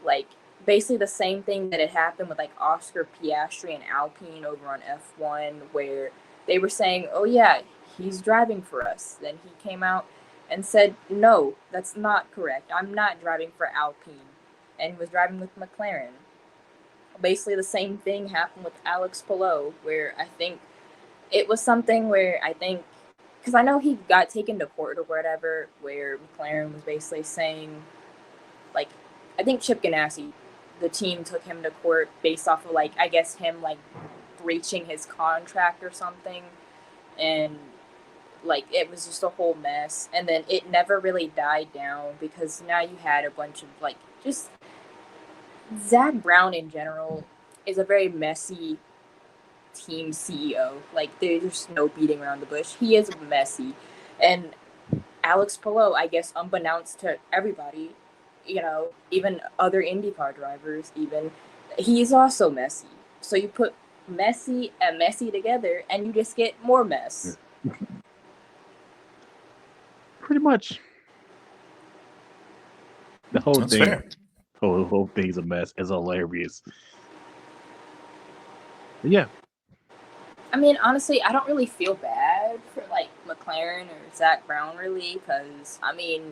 Speaker 12: like basically the same thing that had happened with like Oscar Piastri and Alpine over on F1 where they were saying, oh yeah, he's driving for us. Then he came out and said, no, that's not correct. I'm not driving for Alpine. And he was driving with McLaren. Basically the same thing happened with Alex Palou where I think it was something where I think because I know he got taken to court or whatever, where McLaren was basically saying, like, I think Chip Ganassi, the team took him to court based off of, like, I guess him, like, breaching his contract or something, and, like, it was just a whole mess, and then it never really died down, because now you had a bunch of, like, just, Zach Brown in general is a very messy team CEO. Like, there's no beating around the bush. He is messy. And Alex Palou, I guess, unbeknownst to everybody, you know, even other IndyCar drivers, even, he's also messy. So you put messy and messy together, and you just get more mess.
Speaker 10: Pretty much. The whole
Speaker 11: That's
Speaker 10: thing,
Speaker 11: fair.
Speaker 10: whole thing's a mess. It's hilarious. But yeah.
Speaker 12: I mean, honestly, I don't really feel bad for, like, McLaren or Zach Brown, really, because, I mean,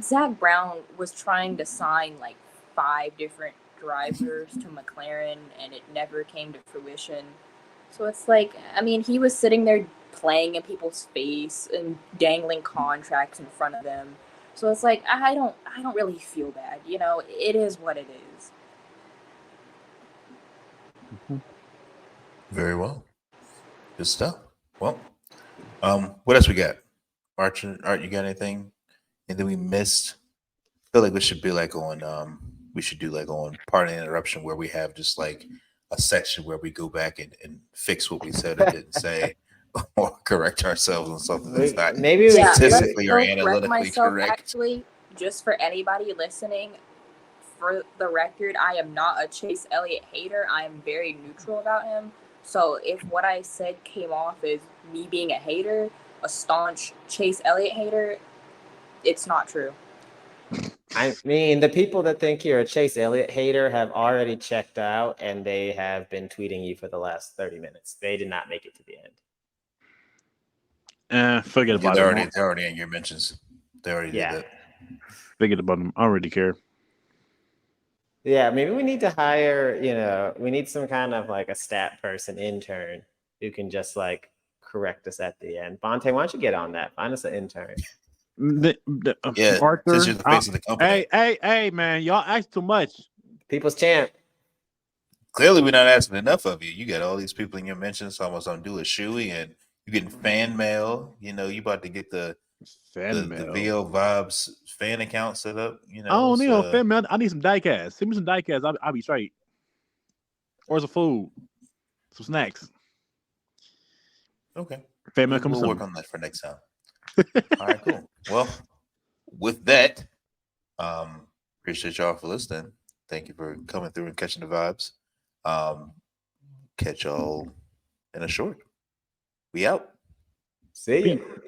Speaker 12: Zach Brown was trying to sign, like, 5 different drivers to McLaren, and it never came to fruition. So it's like, I mean, he was sitting there playing in people's face and dangling contracts in front of them. So it's like, I don't really feel bad. You know, it is what it is.
Speaker 11: Very well. Good stuff. Well, what else we got? Art, you got anything? And then we missed. I feel like we should be like on we should do like on Pardon the Interruption, where we have just like a section where we go back and fix what we said or didn't say, or correct ourselves on something that's not statistically or analytically correct.
Speaker 12: Actually, just for anybody listening, for the record, I am not a Chase Elliott hater. I am very neutral about him. So if what I said came off as me being a hater, a staunch Chase Elliott hater, it's not true.
Speaker 4: I mean, the people that think you're a Chase Elliott hater have already checked out, and they have been tweeting you for the last 30 minutes. They did not make it to the end.
Speaker 10: Forget about
Speaker 11: them. They're already in your mentions. They already did that.
Speaker 10: Forget about them. I don't really care.
Speaker 4: Yeah, maybe we need to hire, you know, we need some kind of like a stat person intern who can just like correct us at the end. Bonte, why don't you get on that? Find us an intern.
Speaker 10: Arthur,
Speaker 11: since you're the face of the company.
Speaker 10: Hey, man, y'all ask too much.
Speaker 4: People's champ.
Speaker 11: Clearly, we're not asking enough of you. You got all these people in your mentions, almost on Do a Shoey, and you're getting fan mail. You know, you about to get the VO Vibes fan account set up. You know,
Speaker 10: I don't need no fan mail. I need some diecast. Send me some diecast. I'll be straight. Or some food, some snacks.
Speaker 11: Okay,
Speaker 10: fan mail comes.
Speaker 11: We'll work on that for next time. All right, cool. Well, with that, appreciate y'all for listening. Thank you for coming through and catching the vibes. Catch y'all in a short. We out.
Speaker 4: See you.